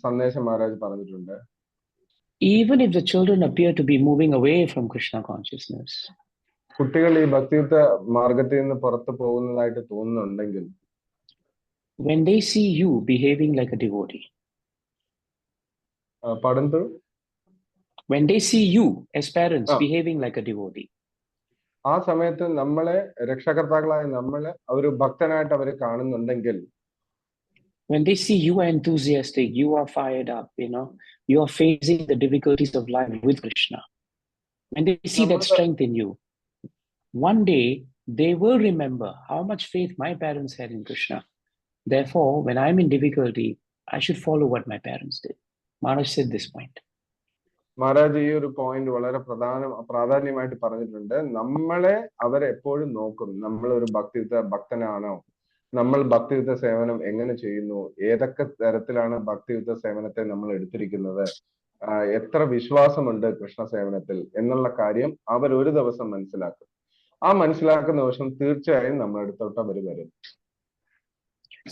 സന്ദേശം മഹാരാജ് പറഞ്ഞിട്ടുണ്ട്. Even if the children appear to be moving away from Krishna consciousness, കുട്ടികൾ ഈ ഭക്തിയുക്ത മാർഗത്തിൽ നിന്ന് പുറത്തു പോകുന്നതായിട്ട് തോന്നുന്നുണ്ടെങ്കിൽ, when they see you behaving like a devotee, when they see you as parents behaving like a devotee, ആ സമയത്ത് നമ്മളെ രക്ഷാകർത്താക്കളായ നമ്മളെ ഒരു ഭക്തനായിട്ട് അവർ കാണുന്നുണ്ടെങ്കിൽ, when they see you are enthusiastic, you are fired up, you are facing the difficulties of life with Krishna, when they see that strength in you, one day they will remember how much faith my parents had in Krishna. Therefore, when I'm in difficulty, I should follow what my parents did. Maharaj said this point. Maharaj ഈ ഒരു point വളരെ പ്രാധാന്യമായിട്ട് പറഞ്ഞിട്ടുണ്ട്. നമ്മളെ അവരെപ്പോഴും നോക്കും, നമ്മൾ ഒരു ഭക്തനാണോ, നമ്മൾ ഭക്തിയുക്ത സേവനം എങ്ങനെ ചെയ്യുന്നു, ഏതൊക്കെ തരത്തിലാണ് ഭക്തിയുക്ത സേവനത്തെ നമ്മൾ എടുത്തിരിക്കുന്നത്, എത്ര വിശ്വാസമുണ്ട് കൃഷ്ണ സേവനത്തിൽ എന്നുള്ള കാര്യം അവർ ഒരു ദിവസം മനസ്സിലാക്കും. ആ മനസ്സിലാക്കുന്ന ദിവസം തീർച്ചയായും നമ്മുടെ അടുത്തോട്ട് അവർ വരും.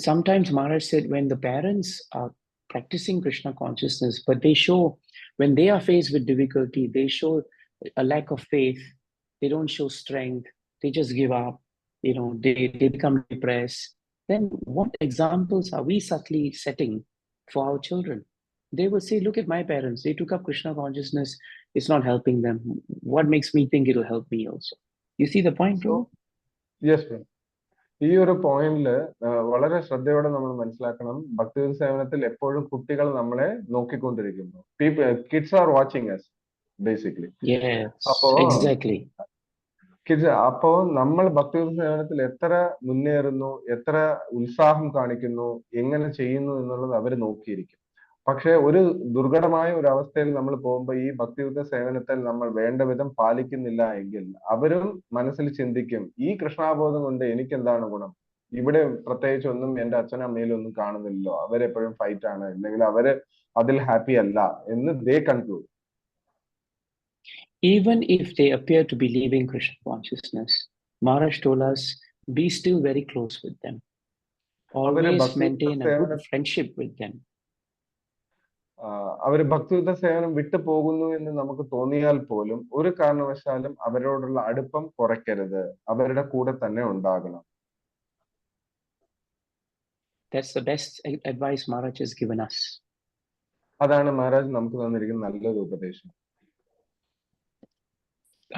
Sometimes Maharaj said when the parents are practicing Krishna consciousness, but when they are faced with difficulty, they show a lack of faith, they don't show strength, they just give up, they become depressed, then what examples are we subtly setting for our children? They will say, look at my parents, they took up Krishna consciousness, it's not helping them. What makes me think it will help me also? You see the point, bro? Yes, bro. ഈ ഒരു പോയിന്റില് വളരെ ശ്രദ്ധയോടെ നമ്മൾ മനസ്സിലാക്കണം, ഭക്തിയുക്ത സേവനത്തിൽ എപ്പോഴും കുട്ടികൾ നമ്മളെ നോക്കിക്കൊണ്ടിരിക്കുന്നു. Kids are watching us. Basically. Yes, അപ്പോ exactly. അപ്പോ നമ്മൾ ഭക്തിയുത സേവനത്തിൽ എത്ര മുന്നേറുന്നു, എത്ര ഉത്സാഹം കാണിക്കുന്നു, എങ്ങനെ ചെയ്യുന്നു എന്നുള്ളത് അവര് നോക്കിയിരിക്കും. പക്ഷെ ഒരു ദുർഘടമായ ഒരു അവസ്ഥയിൽ നമ്മൾ പോകുമ്പോൾ ഈ ഭക്തിയുത സേവനത്തിൽ നമ്മൾ വേണ്ട വിധം പാലിക്കുന്നില്ല എങ്കിൽ അവരും മനസ്സിൽ ചിന്തിക്കും, ഈ കൃഷ്ണാബോധം കൊണ്ട് എനിക്ക് എന്താണ് ഗുണം, ഇവിടെ പ്രത്യേകിച്ച് ഒന്നും എന്റെ അച്ഛനമ്മയിലും ഒന്നും കാണുന്നില്ലല്ലോ, അവരെപ്പോഴും ഫൈറ്റ് ആണ്, അല്ലെങ്കിൽ അവര് അതിൽ ഹാപ്പി അല്ല എന്ന് ദേ conclude. Even if they appear to be leaving Krishna consciousness, Maharaj told us, be still very close with them. Always maintain a good friendship with them. അവര് ഭക്തിയുത സേവനം വിട്ടു പോകുന്നു എന്ന് നമുക്ക് തോന്നിയാൽ പോലും ഒരു കാരണവശാലും അവരോടുള്ള അടുപ്പം കുറയ്ക്കരുത്, അവരുടെ കൂടെ തന്നെ ഉണ്ടാകണം. That's the best advice Maharaj has given us. അതാണ് മഹാരാജ് നമുക്ക് തന്നിരിക്കുന്ന നല്ലൊരു ഉപദേശം.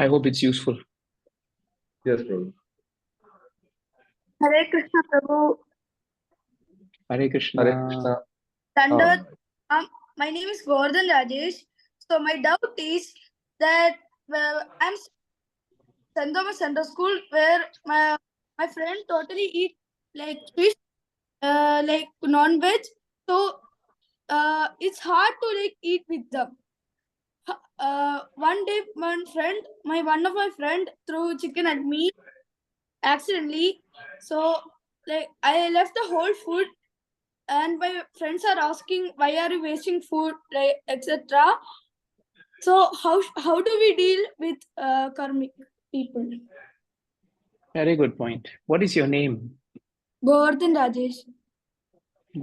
I hope it's useful. Yes, Prabhu. Hare Krishna, Prabhu. Hare Krishna. Hare Krishna. Dandavat. My name is Govardhan Rajesh. So my doubt is that I'm St. Thomas Central School, where my friend totally eat like fish, like non-veg. So it's hard to like eat with them. One day, one of my friend threw chicken at me accidentally. So like I left the whole food, and my friends are asking, why are you wasting food, like etc. So how do we deal with karmic people? Very good point. What is your name? Govardhan Rajesh.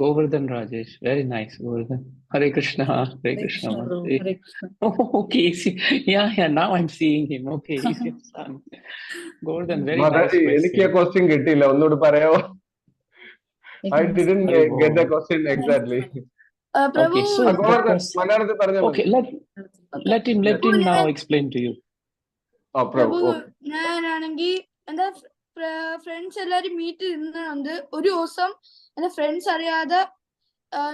Govardhan Rajesh. Very nice, Govardhan. Hare Krishna. Hare Krishna. Hare Krishna. Oh, okay. Yeah. Now I'm seeing him. Okay, he's your son. Govardhan, very nice എനിക്ക് ആ question. Question കിട്ടിയില്ല, ഒന്നുകൂടി പറയാമോ? I didn't get the question exactly. Prabhu. Okay, so Govardhan, മലയാളത്തിൽ പറഞ്ഞാൽ okay, let him now explain to you. Prabhu. ഞാനാണെങ്കിൽ എന്റെ friends എല്ലാരും മീറ്റ് ഇരുന്നുണ്ട്. ഒരു ദിവസം എന്റെ ഫ്രണ്ട്സ് അറിയാതെ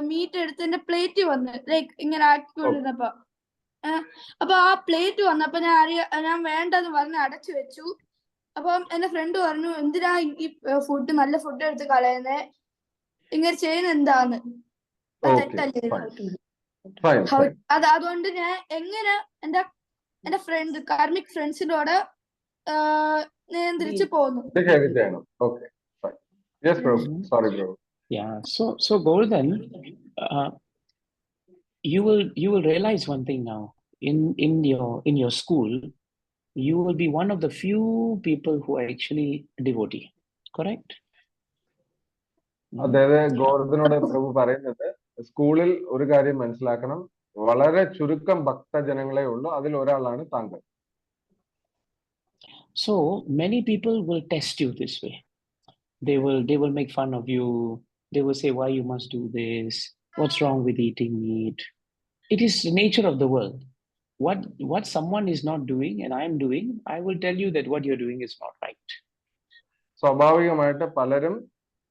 മീറ്റ് എടുത്ത് എന്റെ പ്ലേറ്റ് വന്ന് ലൈക്ക് ഇങ്ങനെ ആക്കിക്കൊണ്ടിരുന്നപ്പോ അപ്പൊ ആ പ്ലേറ്റ് വന്നപ്പോ ഞാൻ വേണ്ടെന്ന് പറഞ്ഞ് അടച്ചു വെച്ചു. അപ്പം എന്റെ ഫ്രണ്ട് പറഞ്ഞു, എന്തിനാ ഈ ഫുഡ്, നല്ല ഫുഡ് എടുത്ത് കളയുന്നേ, ഇങ്ങനെ ചെയ്യുന്ന എന്താന്ന്, തെറ്റല്ലേ? അതുകൊണ്ട് ഞാൻ എങ്ങനെ എന്റെ ഫ്രണ്ട് കാർമിക് ഫ്രണ്ട്സിനോട് നിയന്ത്രിച്ചു പോകുന്നു. Okay, fine. Yes, Prabhu. Sorry, Prabhu. Yeah. So Govardhan, you will realize one thing now. In your school, you will be one of the few people who are actually devotee. Correct? അതായത് ഗോവർദ്ധനോട് പ്രഭു പറയുന്നത്, സ്കൂളിൽ ഒരു കാര്യം മനസ്സിലാക്കണം, വളരെ ചുരുക്കം ഭക്തജനങ്ങളെ ഉള്ളൂ, അതിൽ ഒരാളാണ് താങ്കൾ. So many people will test you this way. They will make fun of you. They will say, why you must do this? What's wrong with eating meat? It is the nature of the world. What someone is not doing and I am doing, I will tell you that what you're doing is not right. സ്വാഭാവികമായിട്ട് പലരും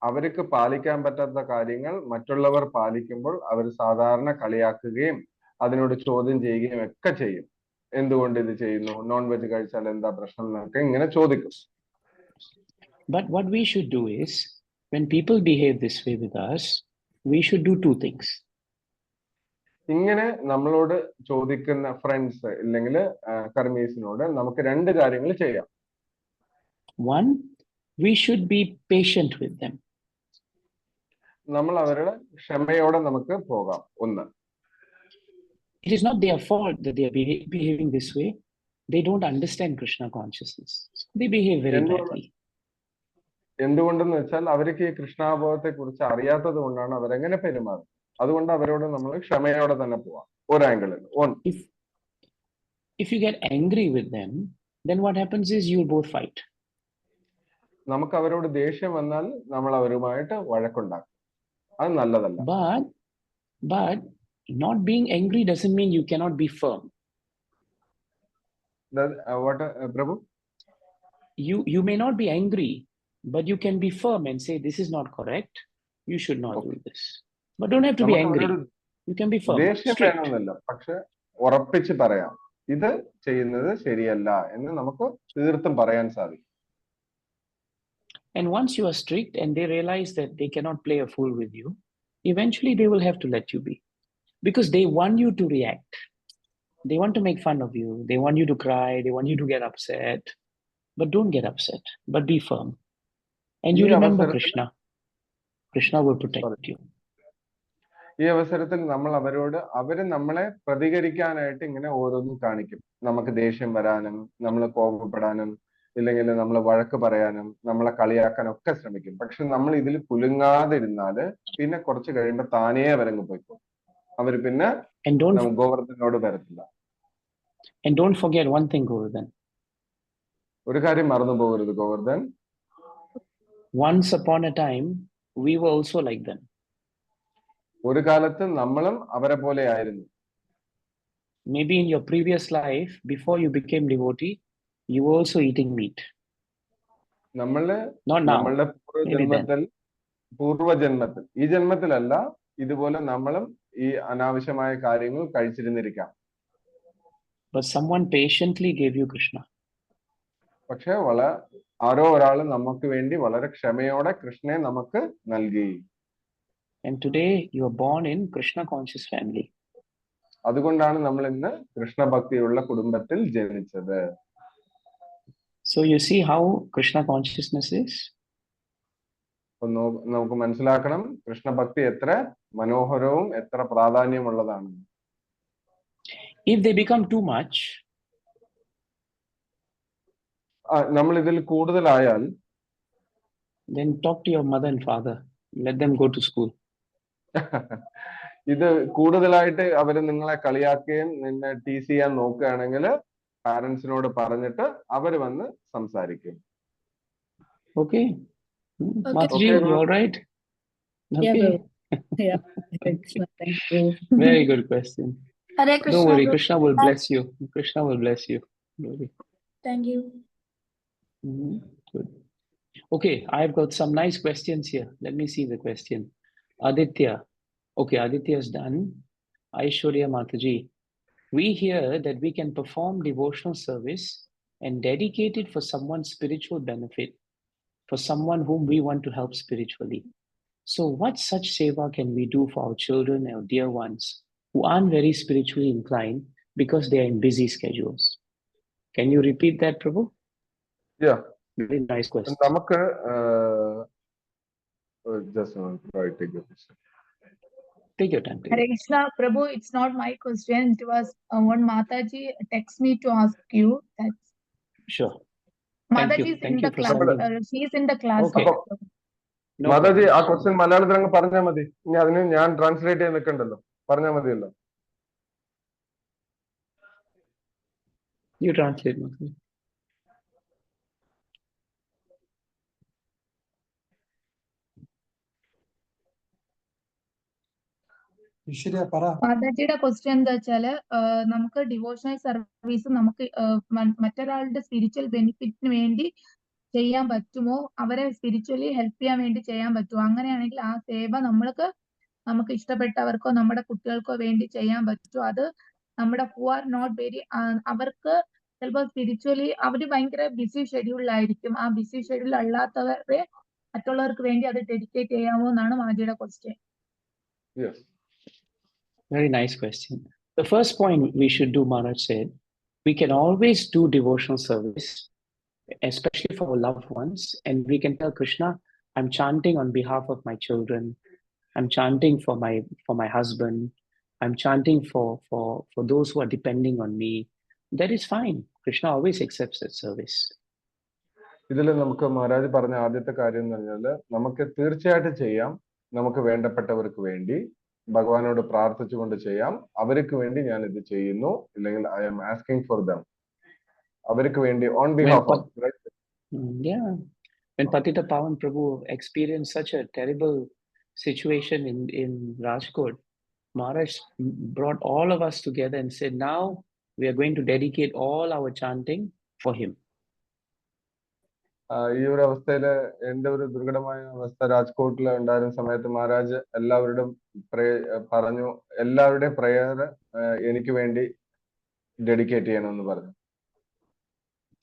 അവർക്ക് പാലിക്കാൻ പറ്റാത്ത കാര്യങ്ങൾ മറ്റുള്ളവർ പാലിക്കുമ്പോൾ അവർ സാധാരണ കളിയാക്കുകയും അതിനോട് ചോദ്യം ചെയ്യുകയും ഒക്കെ ചെയ്യും. എന്തുകൊണ്ട് ഇത് ചെയ്യുന്നു, നോൺ വെജ് കഴിച്ചാൽ എന്താ പ്രശ്നം എന്നൊക്കെ ഇങ്ങനെ ചോദിക്കും. But what we should do is, when people behave this way with us, we should do two things. ഇങ്ങനെ നമ്മളോട് ചോദിക്കുന്ന ഫ്രണ്ട്സ് ഇല്ലെങ്കിൽ കർമ്മീസിനോട് നമുക്ക് രണ്ട് കാര്യങ്ങൾ ചെയ്യാം. One, we should be patient with them. നമ്മൾ അവരുടെ ക്ഷമയോടെ നമുക്ക് പോകാം. ഒന്ന്, it is not their fault that they are behaving this way. They don't understand Krishna consciousness. They behave very badly. എന്തുകൊണ്ടെന്ന് വെച്ചാൽ അവർക്ക് ഈ കൃഷ്ണാബോധത്തെ കുറിച്ച് അറിയാത്തത് കൊണ്ടാണ് അവരെങ്ങനെ പെരുമാറുന്നത്. അതുകൊണ്ട് അവരോട് നമ്മൾ ക്ഷമയോടെ തന്നെ പോവാം. ഒരു ആംഗിളിൽ. If you get angry with them, then what happens is you both fight. നമുക്ക് അവരോട് ദേഷ്യം വന്നാൽ നമ്മൾ അവരുമായിട്ട് വഴക്കുണ്ടാക്കും. അത് നല്ലതല്ല. But not being angry doesn't mean you cannot be firm. What, Prabhu? You may not be angry, but you can be firm and say, this is not correct. You should not do this. But don't have to be angry. You can be firm. ദേഷ്യം വേണമെന്നില്ല, പക്ഷെ ഉറപ്പിച്ച് പറയാം, ഇത് ചെയ്യുന്നത് ശരിയല്ല എന്ന് നമുക്ക് തീർത്തും പറയാൻ സാധിക്കും. And once you are strict and they realize that they cannot play a fool with you, eventually they will have to let you be. Because they want you to react. They want to make fun of you. They want you to cry. They want you to get upset. But don't get upset. But be firm. And you ഈ remember അവസരത്തിൽ Krishna. Krishna will protect you. ഈ അവസരത്തിൽ നമ്മൾ അവര് നമ്മളെ പ്രതികരിക്കാനായിട്ട് ഇങ്ങനെ ഓരോന്നും കാണിക്കും. നമുക്ക് ദേഷ്യം വരാനും നമ്മൾ കോപപ്പെടാനും ഇല്ലെങ്കിൽ നമ്മൾ വഴക്ക് പറയാനും നമ്മളെ കളിയാക്കാനും ഒക്കെ ശ്രമിക്കും. പക്ഷെ നമ്മൾ ഇതിൽ കുലുങ്ങാതിരുന്നാല് പിന്നെ കുറച്ച് കഴിയുമ്പോൾ താനേ അവരങ്ങ് പോയിക്കോ. അവര് പിന്നെ ഗോവർദ്ധനോട് വരത്തില്ല. And don't forget one thing, Govardhan. ഒരു കാര്യം മറന്നു പോകരുത് Govardhan. Once upon a time, we were also like them. ഒരു കാലത്ത് നമ്മളും അവരെ പോലെ ആയിരുന്നു. Maybe in your previous life, before you became devotee, you were also eating meat. നമ്മളുടെ പൂർവജന്മത്തിൽ ഈ ജന്മത്തിലല്ല, ഇതുപോലെ നമ്മളും ഈ അനാവശ്യമായ കാര്യങ്ങൾ കഴിച്ചിരുന്നിരിക്കാം. But someone patiently gave you Krishna. പക്ഷെ ആരോ ഒരാൾ നമുക്ക് വേണ്ടി വളരെ ക്ഷമയോടെ കൃഷ്ണനെ നമുക്ക് നൽകി. And today you are born in Krishna conscious family. അതുകൊണ്ടാണ് നമ്മൾ ഇന്ന് കൃഷ്ണ ഭക്തിയുള്ള കുടുംബത്തിൽ ജനിച്ചത്. So you see how Krishna consciousness is? നമുക്ക് മനസ്സിലാക്കണം കൃഷ്ണ ഭക്തി എത്ര മനോഹരവും എത്ര പ്രാധാന്യമുള്ളതാണ്. If they become too much, നമ്മൾ ഇതിൽ കൂടുതലായാൽ, then talk to your mother and father. Let them go to school. ഇത് കൂടുതലായിട്ട് അവര് നിങ്ങളെ കളിയാക്കുകയും നിന്നെ ടീസ് ചെയ്യാൻ നോക്കുകയാണെങ്കിൽ പാരന്റ്സിനോട് പറഞ്ഞിട്ട് അവര് വന്ന് സംസാരിക്കും. Okay. Mataji, you all right? Okay. Yeah. Thank you. Very good question. Hare Krishna. Don't worry, Krishna will bless you. Krishna will bless you. Don't worry. Thank you. Good. Okay, I've got some nice questions here. Let me see the question. Aditya. Okay, Aditya is done. Aishwarya Mataji. We hear that we can perform devotional service and dedicate it for someone's spiritual benefit, for someone whom we want to help spiritually. So what such seva can we do for our children and our dear ones who aren't very spiritually inclined because they are in busy schedules? Can you repeat that, Prabhu? Yeah. Very nice question. നമുക്ക് just take your question. Take your time. Hare Krishna, Prabhu, it's not my question. It was one Mataji text me to ask you. That's Sure. Mataji is in the class. She is in the class. Okay. Mataji ആ question മലയാളത്തിൽ അങ്ങ് പറഞ്ഞാൽ മതി. ഇനി അതിന് ഞാൻ translate ചെയ്ത് നിൽക്കണ്ടല്ലോ, പറഞ്ഞാൽ മതിയല്ലോ. You translate, Mataji. മാതാജിയുടെ ക്വസ്റ്റ്യൻ എന്താ വെച്ചാല് നമുക്ക് ഡിവോഷണൽ സർവീസ് നമുക്ക് മറ്റൊരാളുടെ സ്പിരിച്വൽ ബെനിഫിറ്റിന് വേണ്ടി ചെയ്യാൻ പറ്റുമോ, അവരെ സ്പിരിച്വലി ഹെൽപ്പ് ചെയ്യാൻ വേണ്ടി ചെയ്യാൻ പറ്റുമോ? അങ്ങനെയാണെങ്കിൽ ആ സേവ നമുക്ക് ഇഷ്ടപ്പെട്ടവർക്കോ നമ്മുടെ കുട്ടികൾക്കോ വേണ്ടി ചെയ്യാൻ പറ്റുമോ? അത് നമ്മുടെ ഹു ആർ നോട്ട് വെരി, അവർക്ക് ചിലപ്പോൾ സ്പിരിച്വലി അവർ ഭയങ്കര ബിസി ഷെഡ്യൂളിലായിരിക്കും. ആ ബിസി ഷെഡ്യൂൾ അല്ലാത്തവരെ മറ്റുള്ളവർക്ക് വേണ്ടി അത് ഡെഡിക്കേറ്റ് ചെയ്യാമോ എന്നാണ് മാജിയുടെ question. Very nice question. The first point we should do, Maharaj said, we can always do devotional service, especially for our loved ones, and we can tell Krishna, I'm chanting on behalf of my children, I'm chanting for my husband, I'm chanting for those who are depending on me. That is fine. Krishna always accepts that service. ഇതിൽ നമുക്ക് മഹാരാജ് പറഞ്ഞ ആദ്യത്തെ കാര്യം എന്ന് പറഞ്ഞാല് നമുക്ക് തീർച്ചയായിട്ടും ചെയ്യാം. നമുക്ക് വേണ്ടപ്പെട്ടവർക്ക് വേണ്ടി ഭഗവാനോട് പ്രാർത്ഥിച്ചുകൊണ്ട് ചെയ്യാം. അവർക്ക് വേണ്ടി ഞാൻ ഇത് ചെയ്യുന്നു, ഇല്ലെങ്കിൽ I am asking for them. അവർക്ക് വേണ്ടി on behalf of. Yeah. When Patita Pawan Prabhu experienced such a terrible situation in Rajkot, Maharaj brought all of us together and said, now we are going to dedicate all our chanting for him. ഈ ഒരു അവസ്ഥയില് എന്റെ ഒരു ദുർഘടമായ അവസ്ഥ രാജ്കോട്ടിൽ ഉണ്ടായിരുന്ന സമയത്ത് മഹാരാജ് എല്ലാവരുടെയും പറഞ്ഞു, എല്ലാവരുടെയും പ്രയർ എനിക്ക് വേണ്ടി ഡെഡിക്കേറ്റ് ചെയ്യണമെന്ന് പറഞ്ഞു.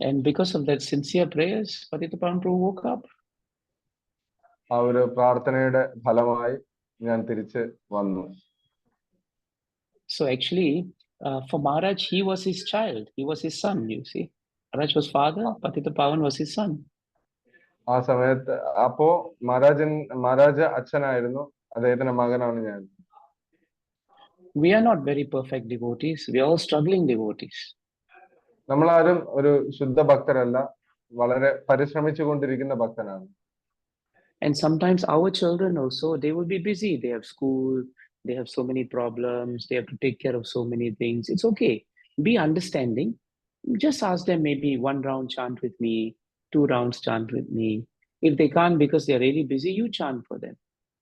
And because of that sincere prayers, Patitapavan Prabhu woke up. ആ ഒരു പ്രാർത്ഥനയുടെ ഫലമായി ഞാൻ തിരിച്ച് വന്നു. So actually, for Maharaj, he was his child. He was his son, you see. Maharaj was father, Patitapavan was his son. ആ സമയത്ത് അപ്പോ മഹാരാജ് അച്ഛനായിരുന്നു, അദ്ദേഹത്തിന്റെ മകനാണ് ഞാൻ. We are not very perfect devotees. We are all struggling devotees. നമ്മളാരും ഒരു ശുദ്ധ ഭക്തരല്ല, വളരെ പരിശ്രമിച്ചു കൊണ്ടിരിക്കുന്ന ഭക്തനാണ്. And sometimes our children also, they will be busy. They have school, they have so many problems, they have to take care of so many things. It's okay. Be understanding. Just ask them maybe 1 round chant with me, 2 rounds chant with me. If they can't because they're really busy, you chant for them.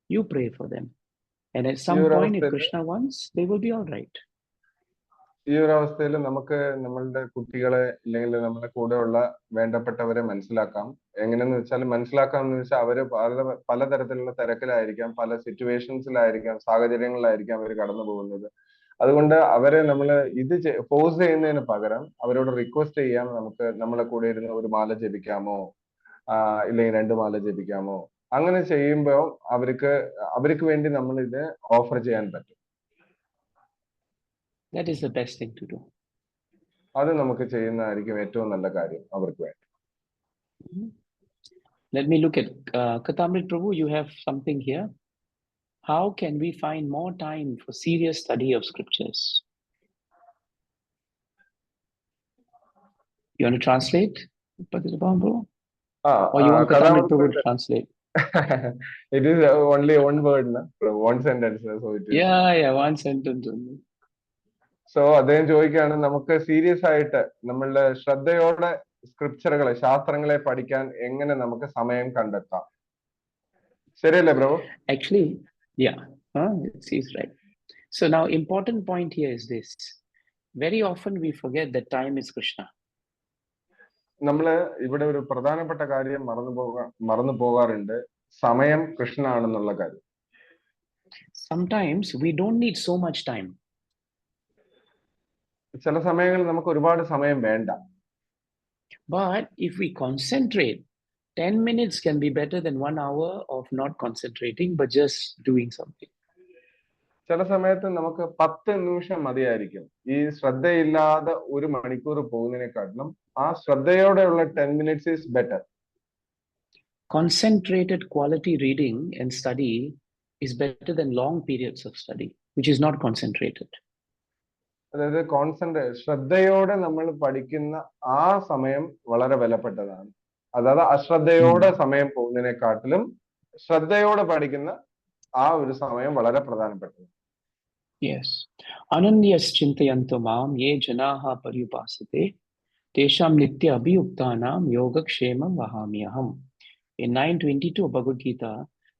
You pray for them. And at some point, if Krishna wants, they will be all right. ഈ ഒരു അവസ്ഥയിൽ നമുക്ക് നമ്മളുടെ കുട്ടികളെ അല്ലെങ്കിൽ നമ്മുടെ കൂടെയുള്ള വേണ്ടപ്പെട്ടവരെ മനസ്സിലാക്കാം. എങ്ങനെയെന്ന് വെച്ചാൽ അവര് പലതരത്തിലുള്ള തിരക്കിലായിരിക്കാം, പല സിറ്റുവേഷൻസിലായിരിക്കാം, സാഹചര്യങ്ങളിലായിരിക്കാം അവർ കടന്നു പോകുന്നത്. അതുകൊണ്ട് അവരെ നമ്മൾ ഇത് ഫോഴ്സ് ചെയ്യുന്നതിന് പകരം അവരോട് റിക്വസ്റ്റ് ചെയ്യാം, നമുക്ക് നമ്മളെ കൂടെ ഇരുന്ന് 1 മാല ജപിക്കാമോ, ഇല്ലെങ്കിൽ 2 മാല ജപിക്കാമോ. അങ്ങനെ ചെയ്യുമ്പോൾ അവർക്ക് വേണ്ടി നമ്മൾ ഇത് ഓഫർ ചെയ്യാൻ പറ്റും. That is the best thing to do. അത് നമുക്ക് ചെയ്യുന്നതായിരിക്കും ഏറ്റവും നല്ല കാര്യം അവർക്ക് വേണ്ടി. Let me look at Kathamrit Prabhu. You have something here. How can we find more time for serious study of scriptures? You want to translate, Patitapavan Prabhu? Or you want Kathamrit Prabhu to translate? It is only one word, na? One sentence. So it is. Yeah, one sentence only. So അദ്ദേഹം ചോദിക്കുകയാണ്, നമുക്ക് serious ആയിട്ട് നമ്മളുടെ ശ്രദ്ധയോടെ സ്ക്രിപ്ചറുകളെ, ശാസ്ത്രങ്ങളെ പഠിക്കാൻ എങ്ങനെ നമുക്ക് സമയം കണ്ടെത്താം? ശരിയല്ലേ പ്രഭു? Actually, yeah, he's right. So now important point here is this. Very often we forget that time is Krishna. നമ്മള് ഇവിടെ ഒരു പ്രധാനപ്പെട്ട കാര്യം മറന്നു പോകാറുണ്ട്, സമയം കൃഷ്ണ ആണെന്നുള്ള കാര്യം. Sometimes we don't need so much time. ചില സമയങ്ങളിൽ നമുക്ക് ഒരുപാട് സമയം വേണ്ട. But if we concentrate, 10 minutes can be better than 1 hour of not concentrating but just doing something. ചില സമയത്ത് നമുക്ക് 10 നിമിഷം മതിയായിരിക്കും. ഈ ശ്രദ്ധയില്ലാതെ 1 മണിക്കൂർ പോകുന്നതിനെക്കാട്ടിലും ആ ശ്രദ്ധയോടെയുള്ള 10 minutes is better. Concentrated quality reading and study is better than long periods of study, which is not concentrated. അതായത് ശ്രദ്ധയോടെ നമ്മൾ പഠിക്കുന്ന ആ സമയം വളരെ വിലപ്പെട്ടതാണ്. അതായത് അശ്രദ്ധയോടെ സമയം പോകുന്നതിനെക്കാട്ടിലും ശ്രദ്ധയോടെ പഠിക്കുന്ന ആ ഒരു സമയം വളരെ പ്രധാനപ്പെട്ടതാണ്. Yes. Ananyas chintayanto mam ye janaha paryupasate tesham nitya abhiyuktanam yogakshemam vahamyaham. In 9:22 Bhagavad Gita,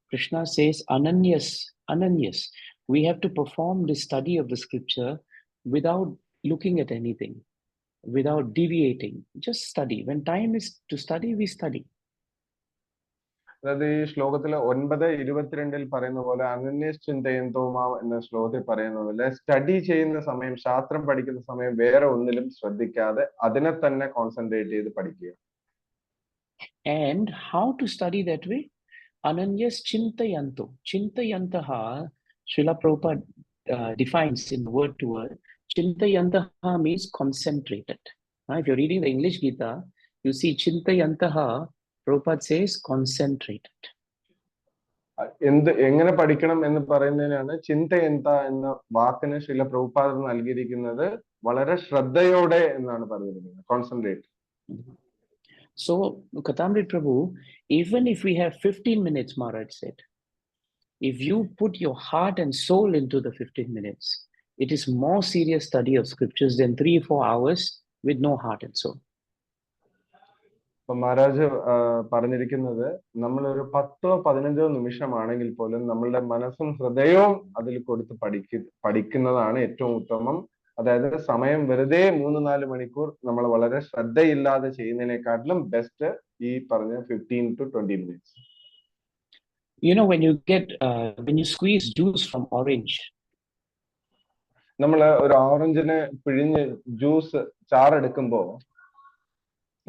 Krishna says Ananyas. We have to perform the study of the scripture without looking at anything, without deviating. Just study. When time is to study, we study. അതായത് ഈ ശ്ലോകത്തില് 9:22 പറയുന്ന പോലെ, അനന്യസ് ചിന്തയന്തോമാം എന്ന ശ്ലോകത്തിൽ പറയുന്ന പോലെ, study ചെയ്യുന്ന സമയം, ശാസ്ത്രം പഠിക്കുന്ന സമയം വേറെ ഒന്നിലും ശ്രദ്ധിക്കാതെ അതിനെ തന്നെ കോൺസെൻട്രേറ്റ് ചെയ്ത് പഠിക്കുക. And how to study that way? Ananyas chintayanto. Chintayantaha, Srila Prabhupada defines in word to word. Chintayantaha means concentrated. If you're reading the English Gita, you see Chintayantaha, Prabhupada says concentrated. എങ്ങനെ പഠിക്കണം എന്ന് പറയുന്നതിനാണ് ചിന്തയന്ത എന്ന വാക്കിന് ശ്രീല പ്രഭുപാദ നൽകിയിരിക്കുന്നത്. വളരെ ശ്രദ്ധയോടെ എന്നാണ് പറഞ്ഞിരിക്കുന്നത്, concentrate. So, Kathamrit Prabhu, even if we have 15 minutes, Maharaj said, if you put your heart and soul into the 15 minutes, it is more serious study of scriptures than 3-4 hours with no heart and soul. അപ്പൊ മഹാരാജ് പറഞ്ഞിരിക്കുന്നത്, നമ്മളൊരു 10-15 നിമിഷമാണെങ്കിൽ പോലും നമ്മളുടെ മനസ്സും ഹൃദയവും അതിൽ കൊടുത്ത് പഠിക്കുന്നതാണ് ഏറ്റവും ഉത്തമം. അതായത് സമയം വെറുതെ 3-4 മണിക്കൂർ നമ്മൾ വളരെ ശ്രദ്ധയില്ലാതെ ചെയ്യുന്നതിനെക്കാട്ടിലും ബെസ്റ്റ് ഈ പറഞ്ഞ 15-20 minutes. You know, when you squeeze juice from orange, നമ്മള് ഒരു ഓറഞ്ചിനെ പിഴിഞ്ഞ് juice ചാറെടുക്കുമ്പോ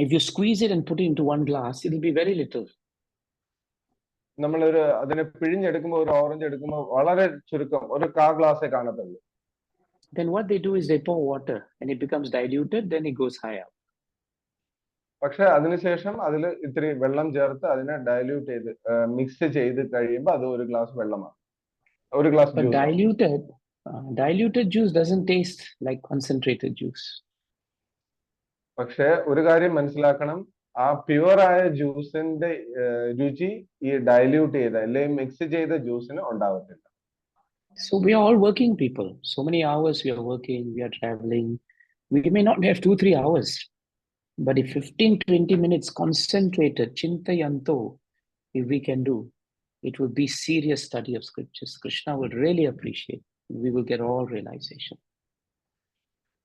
if you squeeze it and put it into one glass, it will be very little. നമ്മളൊരു അതിനെ പിഴിഞ്ഞെടുക്കുമ്പോൾ ഒരു ഓറഞ്ച് എടുക്കുമ്പോൾ വളരെ ചുരുക്കം ഒരു കാ ഗ്ലാസ്സേ കാണത്തുള്ളൂ. Then what they do is they pour water and it becomes diluted, then it goes high up. പക്ഷെ അതിനുശേഷം അതിൽ ഇത്തിരി വെള്ളം ചേർത്ത് അതിനെ ഡയല്യൂട്ട് ചെയ്ത് മിക്സ് ചെയ്ത് കഴിയുമ്പോൾ അത് ഒരു ഗ്ലാസ് വെള്ളമാണ്, ഒരു glass But juice. diluted juice doesn't taste like concentrated juice. പക്ഷെ ഒരു കാര്യം മനസ്സിലാക്കണം, ആ പ്യുവർ ആയ ജ്യൂസിന്റെ രുചി ഈ ഡയല്യൂട്ട് ചെയ്ത അല്ലെങ്കിൽ മിക്സ് ചെയ്ത ജ്യൂസിന് ഉണ്ടാവത്തില്ല. So we are all working people. So many hours we are working, we are traveling. We may not have 2-3 hours, but if 15-20 minutes concentrated chintayanto, if we can do, it would be serious study of scriptures. Krishna would really appreciate. We will get all realization.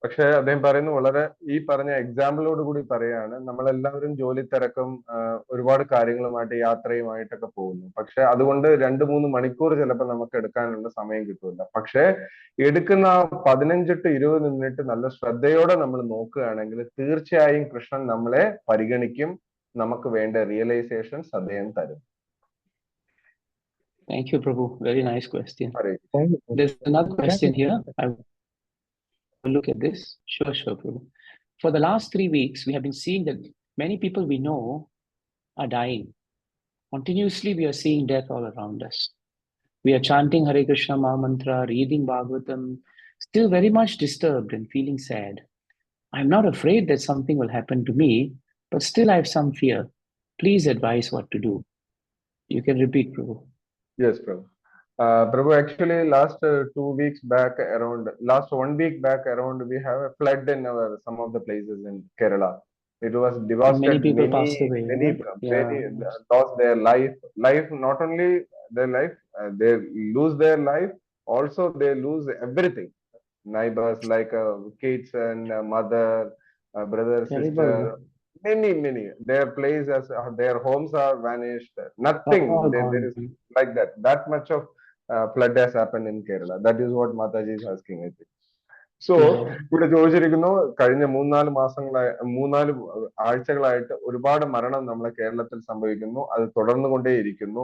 പക്ഷെ അദ്ദേഹം പറയുന്നത് വളരെ ഈ പറഞ്ഞ എക്സാമ്പിളോട് കൂടി പറയാണ്, നമ്മളെല്ലാവരും ജോലി തിരക്കും ഒരുപാട് കാര്യങ്ങളുമായിട്ട് യാത്രയുമായിട്ടൊക്കെ പോകുന്നു. പക്ഷെ അതുകൊണ്ട് 2-3 മണിക്കൂർ ചിലപ്പോൾ നമുക്ക് എടുക്കാനുള്ള സമയം കിട്ടില്ല. പക്ഷെ എടുക്കുന്ന 15 to 20 മിനിറ്റ് നല്ല ശ്രദ്ധയോടെ നമ്മൾ നോക്കുകയാണെങ്കിൽ തീർച്ചയായും കൃഷ്ണൻ നമ്മളെ പരിഗണിക്കും, നമുക്ക് വേണ്ട റിയലൈസേഷൻസ് അദ്ദേഹം തരും. Thank you, Prabhu. Very nice question. There's another question here. I will look at this. Sure, Prabhu. For the last 3 weeks, we have been seeing that many people we know are dying. Continuously, we are seeing death all around us. We are chanting Hare Krishna Maha Mantra, reading Bhagavatam, still very much disturbed and feeling sad. I'm not afraid that something will happen to me, but still I have some fear. Please advise what to do. You can repeat, Prabhu. Yes, Prabhu. Prabhu, actually, last 2 weeks back, last 1 week back around, we have a flood in some of the places in Kerala. It was devastated. Many people passed away. Many lost their life. Not only their life, they lose their life. Also, they lose everything. Neighbors, like kids and mother, brother, sister. Many. Their places, their homes are vanished. Nothing. There is like that. That much of flood has happened in Kerala. That is what Mataji is asking, I think. So, ഇവിടെ ചോദിച്ചിരിക്കുന്നു, കഴിഞ്ഞ 3-4 ആഴ്ചകളായിട്ട് ഒരുപാട് മരണം നമ്മളെ കേരളത്തിൽ സംഭവിക്കുന്നു. അത് തുടർന്നുകൊണ്ടേയിരിക്കുന്നു.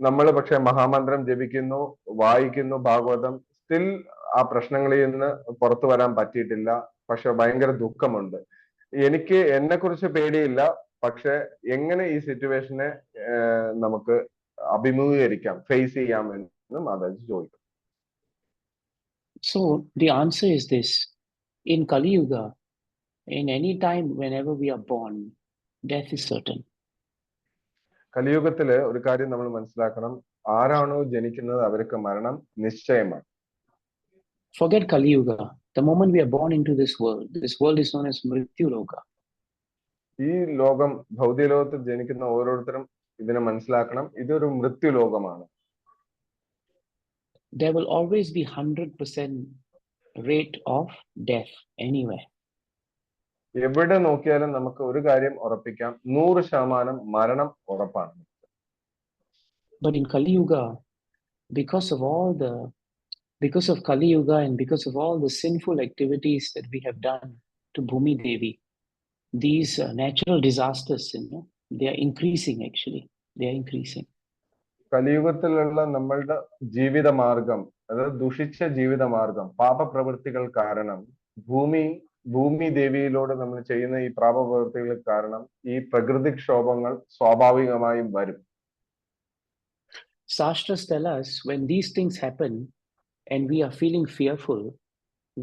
നമ്മൾ പക്ഷെ മഹാമന്ത്രം ജപിക്കുന്നു, വായിക്കുന്നു ഭാഗവതം, സ്റ്റിൽ ആ പ്രശ്നങ്ങളിൽ നിന്ന് പുറത്തു വരാൻ പറ്റിയിട്ടില്ല. പക്ഷെ ഭയങ്കര ദുഃഖമുണ്ട്. എനിക്ക് എന്നെ കുറിച്ച് പേടിയില്ല, പക്ഷെ എങ്ങനെ ഈ സിറ്റുവേഷനെ നമുക്ക് അഭിമുഖീകരിക്കാം, ഫേസ് ചെയ്യാം എന്ന് മാതാജി ചോദിക്കും. So the answer is this: in Kali Yuga, in any time whenever we are born, death is certain. കലിയുഗത്തില് ഒരു കാര്യം നമ്മൾ മനസ്സിലാക്കണം, ആരാണോ ജനിക്കുന്നത് അവർക്ക് മരണം നിശ്ചയമാണ്. Forget Kali Yuga. The moment we are born into this world is known as Mrityu Loka. ഈ ലോകം, ഭൗതിക ലോകത്തിൽ ജനിക്കുന്ന ഓരോരുത്തരും ഇതിനെ മനസ്സിലാക്കണം, ഇതൊരു മൃത്യു ലോകമാണ്. There will always be 100% rate of death anywhere. എവിടെ നോക്കിയാലും നമുക്ക് ഒരു കാര്യം ഉറപ്പിക്കാം, 100% മരണം ഉറപ്പാണ്. But in Kali Yuga, because of Kali Yuga and because of all the sinful activities that we have done to Bhumi Devi, these natural disasters, they are increasing actually. They are increasing. കലിയുഗത്തിലുള്ള നമ്മളുടെ ജീവിത മാർഗം, അതായത് ദുഷിച്ച ജീവിത മാർഗം, പാപപ്രവൃത്തികൾ കാരണം, ഭൂമി ദേവിയിലൂടെ നമ്മൾ ചെയ്യുന്ന ഈ പാപപ്രവൃത്തികൾ കാരണം ഈ പ്രകൃതിക്ഷോഭങ്ങൾ സ്വാഭാവികമായും വരും. Shastras tell us when these things happen and we are feeling fearful,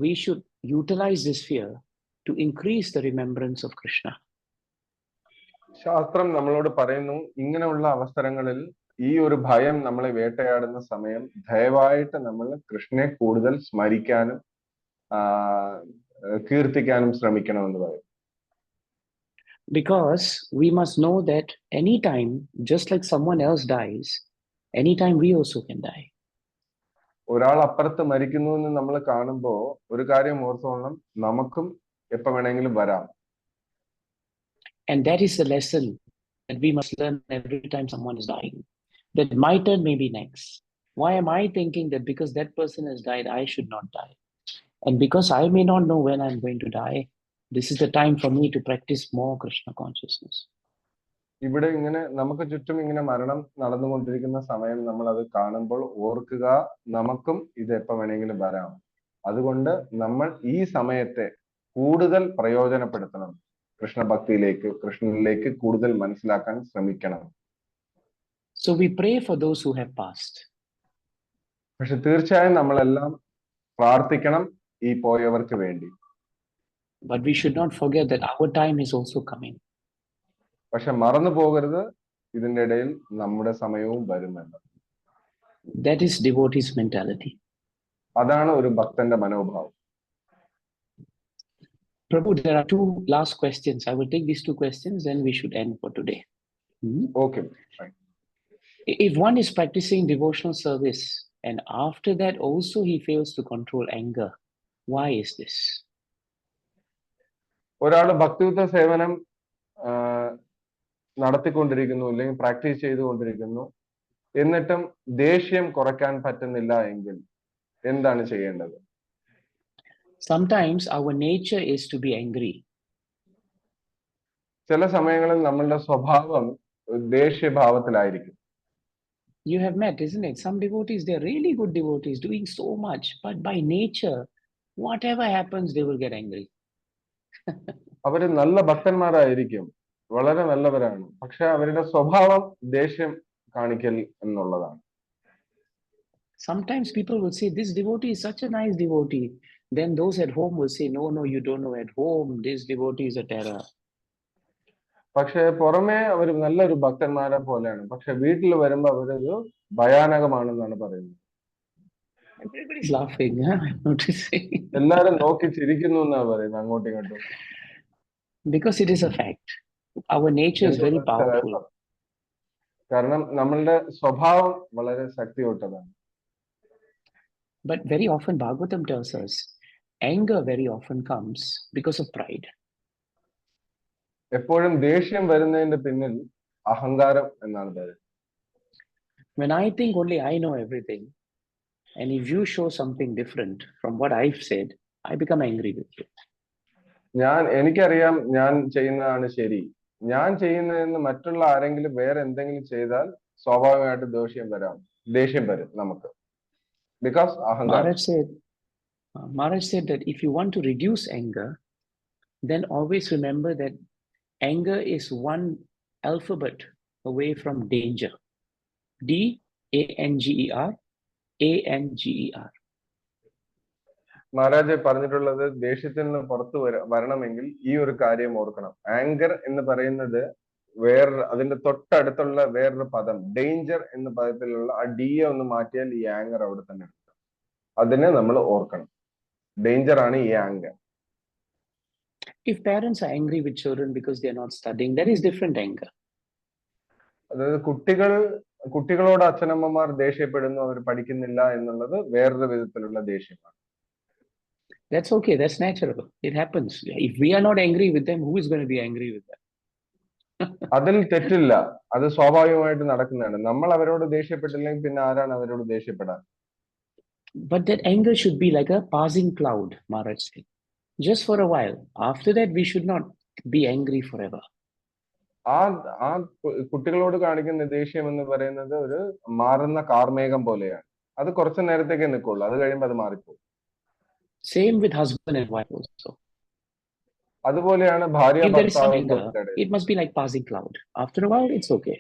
we should utilize this fear to increase the remembrance of Krishna. ശാസ്ത്രം നമ്മളോട് പറയുന്നു, ഇങ്ങനെയുള്ള അവസരങ്ങളിൽ ഈ ഒരു ഭയം നമ്മളെ വേട്ടയാടുന്ന സമയം ദയവായിട്ട് നമ്മൾ കൃഷ്ണനെ കൂടുതൽ സ്മരിക്കാനും കീർത്തിക്കാനും ശ്രമിക്കണമെന്ന് പറയും. Because we must know that anytime, just like someone else dies, anytime we also can die. ഒരാൾ അപ്പുറത്ത് മരിക്കുന്നു എന്ന് നമ്മൾ കാണുമ്പോ ഒരു കാര്യം ഓർത്തോണം, നമുക്കും എപ്പോ വേണമെങ്കിലും വരാം. And that is the lesson that we must learn every time someone is dying. That my turn may be next. Why am I thinking that because that person has died, I should not die? And because I may not know when I'm going to die, this is the time for me to practice more Krishna consciousness. ഇവിടെ ഇങ്ങനെ നമുക്ക് ചുറ്റും ഇങ്ങനെ മരണം നടന്നുകൊണ്ടിരിക്കുന്ന സമയം നമ്മൾ അത് കാണുമ്പോൾ ഓർക്കുക, നമുക്കും ഇത് എപ്പോൾ വേണമെങ്കിലും വരാം. അതുകൊണ്ട് നമ്മൾ ഈ സമയത്തെ കൂടുതൽ പ്രയോജനപ്പെടുത്തണം. കൃഷ്ണ ഭക്തിയിലേക്ക്, കൃഷ്ണനിലേക്ക് കൂടുതൽ മനസ്സിലാക്കാൻ ശ്രമിക്കണം. So we pray for those who have passed. പക്ഷെ തീർച്ചയായും നമ്മളെല്ലാം പ്രാർത്ഥിക്കണം ഈ പോയവർക്ക് വേണ്ടി. But we should not forget that our time is also coming. പക്ഷെ മറന്നു പോകരുത്, ഇതിന്റെ ഇടയിൽ നമ്മുടെ സമയവും വരുമെന്ന്. That is devotee's mentality. അതാണ് ഒരു ഭക്തന്റെ മനോഭാവം. Prabhu, there are two last questions. I will take these two questions, then we should end for today. Okay, fine. If one is practicing devotional service and after that also he fails to control anger, why is this? ഒരാൾ ഭക്തിയുക്ത സേവനം നടത്തിക്കൊണ്ടിരിക്കുന്നു, അല്ലെങ്കിൽ practice ചെയ്തുകൊണ്ടിരിക്കുന്നു, എന്നിട്ടും ദേഷ്യം കുറയ്ക്കാൻ പറ്റുന്നില്ല എങ്കിൽ എന്താണ് ചെയ്യേണ്ടത്? Sometimes our nature is to be angry. ചില സമയങ്ങളിൽ നമ്മളുടെ സ്വഭാവം ദേഷ്യഭാവത്തിലായിരിക്കും. You have met, isn't it? Some devotees, they're really good devotees, doing so much, but by nature, whatever happens, they will get angry. അവര് നല്ല ഭക്തന്മാരായിരിക്കും, വളരെ നല്ലവരാണ്, പക്ഷെ അവരുടെ സ്വഭാവം ദേഷ്യം കാണിക്കൽ എന്നുള്ളതാണ്. Sometimes people will say, this devotee is such a nice devotee. Then those at home will say, no, you don't know, at home, this devotee is a terror. പക്ഷെ പുറമേ അവർ നല്ലൊരു ഭക്തന്മാരെ പോലെയാണ്, പക്ഷെ വീട്ടിൽ വരുമ്പോ അവരൊരു ഭയാനകമാണെന്നാണ് പറയുന്നത്. Everybody's laughing, I'm noticing. എല്ലാരും നോക്കി ചിരിക്കുന്നു എന്നാണ് പറയുന്നത് അങ്ങോട്ടും ഇങ്ങോട്ടും. Because it is a fact. Our nature is very powerful. കാരണം നമ്മളുടെ സ്വഭാവം വളരെ ശക്തിയോട്ടതാണ്. But very often Bhagavatam tells us, anger very often comes because of pride. എപ്പോഴും ദേഷ്യം വരുന്നതിന്റെ പിന്നിൽ അഹങ്കാരം എന്നാണ് പറയുന്നത്. When I think only I know everything, and if you show something different from what I've said, I become angry with you. എനിക്കറിയാം ഞാൻ ചെയ്യുന്നതാണ് ശരി, ഞാൻ ചെയ്യുന്നതെന്ന് മറ്റുള്ള ആരെങ്കിലും വേറെ എന്തെങ്കിലും ചെയ്താൽ സ്വാഭാവികമായിട്ട് ദേഷ്യം വരും നമുക്ക്. Because അഹങ്കാരം. Maharaj said that if you want to reduce anger, then always remember that anger is one alphabet away from danger. DANGER, ANGER. Maharaj പറഞ്ഞിട്ടുള്ളത് ദേഷ്യത്തിൽ നിന്ന് പുറത്തു വരണമെങ്കിൽ ഈ ഒരു കാര്യം ഓർക്കണം. ആങ്കർ എന്ന് പറയുന്നത് അതിന്റെ തൊട്ടടുത്തുള്ള വേറൊരു പദം ഡേഞ്ചർ എന്ന പദത്തിലുള്ള ആ ഡിയെ ഒന്ന് മാറ്റിയാൽ ഈ ആങ്കർ അവിടെ തന്നെ എടുക്കും. അതിനെ നമ്മൾ ഓർക്കണം. ഡേഞ്ചർ ആണ് ഈ anchor. If parents are angry with children because they are not studying, that is different anger. അതായത് കുട്ടികളോട് അച്ഛനമ്മമാർ ദേഷ്യപ്പെടുന്നു, അവർ പഠിക്കുന്നില്ല എന്നുള്ളത് വേറൊരു വിധത്തിലുള്ള ദേഷ്യമാണ്. That's okay, that's natural, it happens. If we are not angry with them, who is going to be angry with them? അതിൽ തെറ്റില്ല, അത് സ്വാഭാവികമായിട്ട് നടക്കുന്നതാണ്. നമ്മൾ അവരോട് ദേഷ്യപ്പെട്ടില്ലെങ്കിൽ പിന്നെ ആരാണ് അവരോട് ദേഷ്യപ്പെടാൻ? But that anger should be like a passing cloud, Maharaj said. Just for a while. After that, we should not be angry forever. ആ കുട്ടികളോട് കാണിക്കുന്ന ദേഷ്യം എന്ന് പറയുന്നത് ഒരു മാറുന്ന കാർമേഘം പോലെയാണ്. അത് കുറച്ചു നേരത്തേക്ക് നിൽക്കുള്ളൂ, അത് കഴിയുമ്പോൾ അത് മാറിപ്പോകും. Same with husband and wife also. അതുപോലെയാണ് ഭാര്യ ഭർത്താവ്. It must be like passing cloud. After a while, it's okay.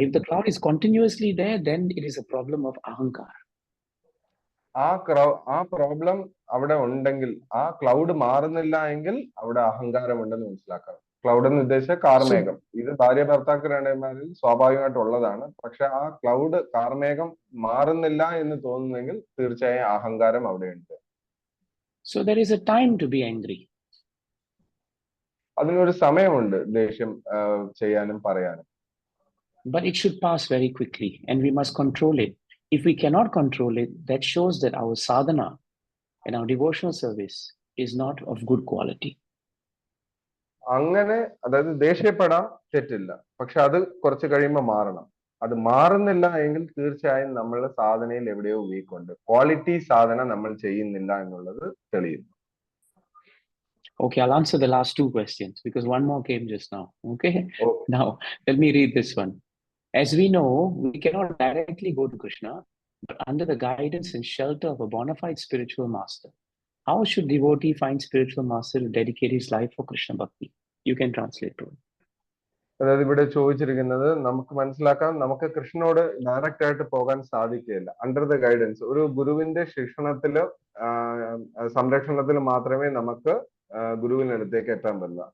If the cloud is continuously there, then it is a problem of ahankar. ആ പ്രോബ്ലം അവിടെ ഉണ്ടെങ്കിൽ, ആ cloud മാറുന്നില്ല എങ്കിൽ അവിടെ അഹങ്കാരം ഉണ്ടെന്ന് മനസ്സിലാക്കണം. ക്ലൗഡ് എന്ന് ഉദ്ദേശിച്ച കാർമേഘം. ഇത് ഭാര്യ ഭർത്താക്കന്മാരിൽ സ്വാഭാവികമായിട്ടുള്ളതാണ്. പക്ഷെ ആ ക്ലൗഡ് കാർമേഘം മാറുന്നില്ല എന്ന് തോന്നുന്നെങ്കിൽ തീർച്ചയായും അഹങ്കാരം അവിടെയുണ്ട്. So there is a time to be angry. അതിനൊരു സമയമുണ്ട് ദേഷ്യം ചെയ്യാനും പറയാനും. But it should pass very quickly and we must control it. If we cannot control it, that shows that our sadhana and our devotional service is not of good quality. അങ്ങനെ, അതായത് ദേഷ്യപ്പെടാം, തെറ്റില്ല, പക്ഷെ അത് കുറച്ച് കഴിയുമ്പോൾ മാറണം. അത് മാറുന്നില്ല എങ്കിൽ തീർച്ചയായും നമ്മൾ സാധനയിൽ എവിടെയോ വീക്ക് ഉണ്ട്. ക്വാളിറ്റി സാധന നമ്മൾ ചെയ്യുന്നില്ല എന്നുള്ളത് തെളിയുന്നു. Okay, I'll answer the last two questions because one more came just now. Okay. Now, let me read this one. As we know, we cannot directly go to Krishna, but under the guidance and shelter of a bona fide spiritual master. How should devotee find spiritual master to dedicate his life for Krishna Bhakti? You can translate to it. അതായത് ഇവിടെ ചോദിച്ചിരിക്കുന്നത്, നമുക്ക് മനസ്സിലാക്കാം, നമുക്ക് കൃഷ്ണനോട് direct ആയിട്ട് പോകാൻ സാധിക്കുകയില്ല. അണ്ടർ ദ ഗൈഡൻസ്, ഒരു ഗുരുവിന്റെ ശിക്ഷണത്തില് സംരക്ഷണത്തിൽ മാത്രമേ നമുക്ക് ഗുരുവിനടുത്തേക്ക് എത്താൻ പറ്റില്ല.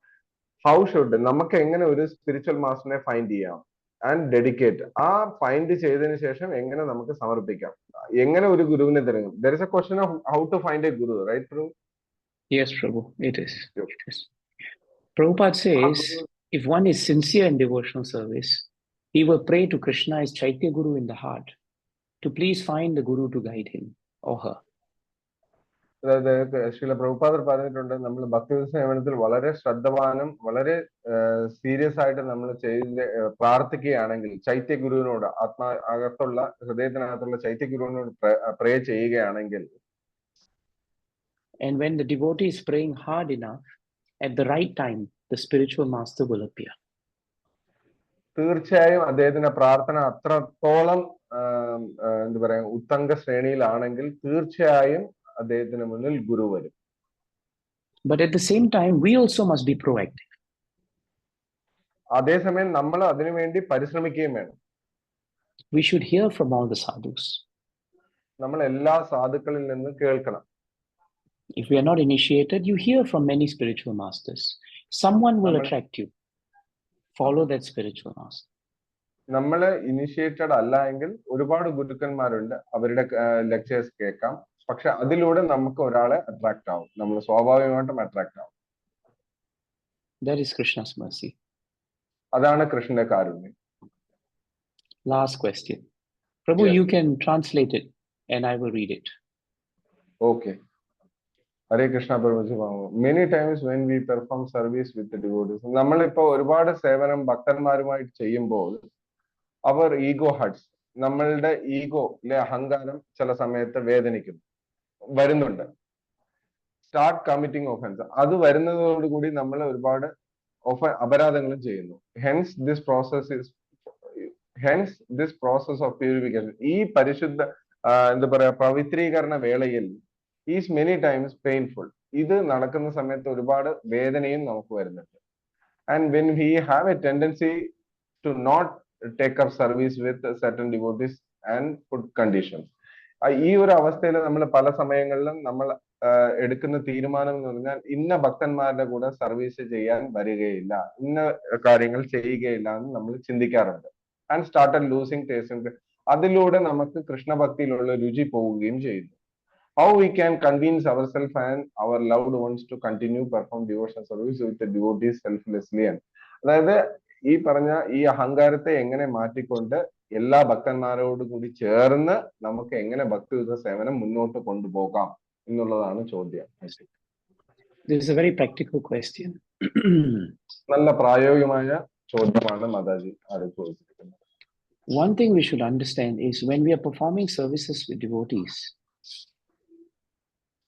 ഹൗ ഷുഡ്, നമുക്ക് എങ്ങനെ ഒരു സ്പിരിച്വൽ മാസ്റ്ററിനെ ഫൈൻഡ് ചെയ്യാം ആൻഡ് ഡെഡിക്കേറ്റ്, ആ ഫൈൻഡ് ചെയ്തതിനു ശേഷം എങ്ങനെ നമുക്ക് സമർപ്പിക്കാം, എങ്ങനെ ഒരു ഗുരുവിനെ തിരഞ്ഞെടുക്കും. There is a question of how to find a guru, right Prabhu? Yes, Prabhu, it is. Prabhupada says, if one is sincere in devotional service, he will pray to Krishna as Chaitya Guru in the heart to please find the Guru to guide him or her. അതായത് ശ്രീല പ്രഭുപാദർ പറഞ്ഞിട്ടുണ്ട്, നമ്മൾ ഭക്തി സേവനത്തിൽ വളരെ ശ്രദ്ധവാനും വളരെ serious ആയിട്ട് നമ്മൾ പ്രാർത്ഥിക്കുകയാണെങ്കിൽ, ചൈത്യ ഗുരുവിനോട് അകത്തുള്ള ഹൃദയത്തിനകത്തുള്ള ചൈത്യ ഗുരുവിനോട് പ്രേ ചെയ്യുകയാണെങ്കിൽ, and when the devotee is praying hard enough, at the right time the spiritual master will appear. തീർച്ചയായും അദ്ദേഹത്തിന്റെ പ്രാർത്ഥന അത്രത്തോളം എന്താ പറയാ ഉത്തംഗ ശ്രേണിയിലാണെങ്കിൽ തീർച്ചയായും അദ്ദേഹത്തിന് മുന്നിൽ ഗുരു വരും. But at the same time, we also must be proactive. അതേസമയം നമ്മൾ അതിനുവേണ്ടി പരിശ്രമിക്കുകയും വേണം. We should hear from all the sadhus. നമ്മൾ എല്ലാ സാധുക്കളിൽ നിന്ന് കേൾക്കണം. If we are not initiated, you hear from many spiritual masters. Someone will attract you. Follow that spiritual master. നമ്മൾ ഇനിഷ്യേറ്റഡ് അല്ല എങ്കിൽ ഒരുപാട് ഗുരുക്കന്മാരുണ്ട്, അവരുടെ ലെക്ചേഴ്സ് കേൾക്കാം. പക്ഷെ അതിലൂടെ നമുക്ക് ഒരാളെ അട്രാക്ട് ആവും, നമ്മൾ സ്വാഭാവികമായിട്ടും അട്രാക്ട് ആവും. That is Krishna's mercy. അതാണ് കൃഷ്ണന്റെ കാരുണ്യം. Last question. Prabhu, yes. You can translate it and I will read it. Okay. Hare Krishna Prabhuji. Many times when we perform service with the devotees, നമ്മളിപ്പോ ഒരുപാട് സേവനം ഭക്തന്മാരുമായിട്ട് ചെയ്യുമ്പോൾ അവർ ego hurts, നമ്മളുടെ ego അല്ലെ അഹങ്കാരം ചില സമയത്ത് വേദനിക്കുന്നു, വരുന്നുണ്ട്. സ്റ്റാർട്ട് കമ്മിറ്റിംഗ് ഒഫൻസ്, അത് വരുന്നതോടുകൂടി നമ്മൾ ഒരുപാട് അപരാധങ്ങളും ചെയ്യുന്നു. Hence this process of purification, ഈ പരിശുദ്ധ എന്താ പറയാ പവിത്രീകരണ വേളയിൽ ഈസ് മെനി ടൈംസ് പെയിൻഫുൾ. ഇത് നടക്കുന്ന സമയത്ത് ഒരുപാട് വേദനയും നമുക്ക് വരുന്നുണ്ട്. And when we have a tendency to not take up service with certain devotees and food conditions, ഈ ഒരു അവസ്ഥയിൽ നമ്മൾ പല സമയങ്ങളിലും നമ്മൾ എടുക്കുന്ന തീരുമാനം എന്ന് പറഞ്ഞാൽ ഇന്ന ഭക്തന്മാരുടെ കൂടെ സർവീസ് ചെയ്യാൻ വരികയില്ല, ഇന്ന കാര്യങ്ങൾ ചെയ്യുകയില്ല എന്ന് നമ്മൾ ചിന്തിക്കാറുണ്ട്. And started losing taste. അതിലൂടെ നമുക്ക് കൃഷ്ണഭക്തിയിലുള്ള രുചി പോവുകയും ചെയ്യുന്നു. How we can convince ourselves and our loved ones to continue perform devotional service with the devotees selflessly? അതായത് ഈ പറഞ്ഞ ഈ അഹങ്കാരത്തെ എങ്ങനെ മാറ്റിക്കൊണ്ട് എല്ലാ ഭക്തന്മാരോട് കൂടി ചേർന്ന് നമുക്ക് എങ്ങനെ ഭക്തിയുത സേവനം മുന്നോട്ട് കൊണ്ടുപോകാം എന്നുള്ളതാണ് ചോദ്യം. This is a very practical question. നല്ല പ്രായോഗികമായ ചോദ്യമാണ് മാതാജി അത് ചോദിച്ചിരിക്കുന്നത്. One thing we should understand is when we are performing services with devotees,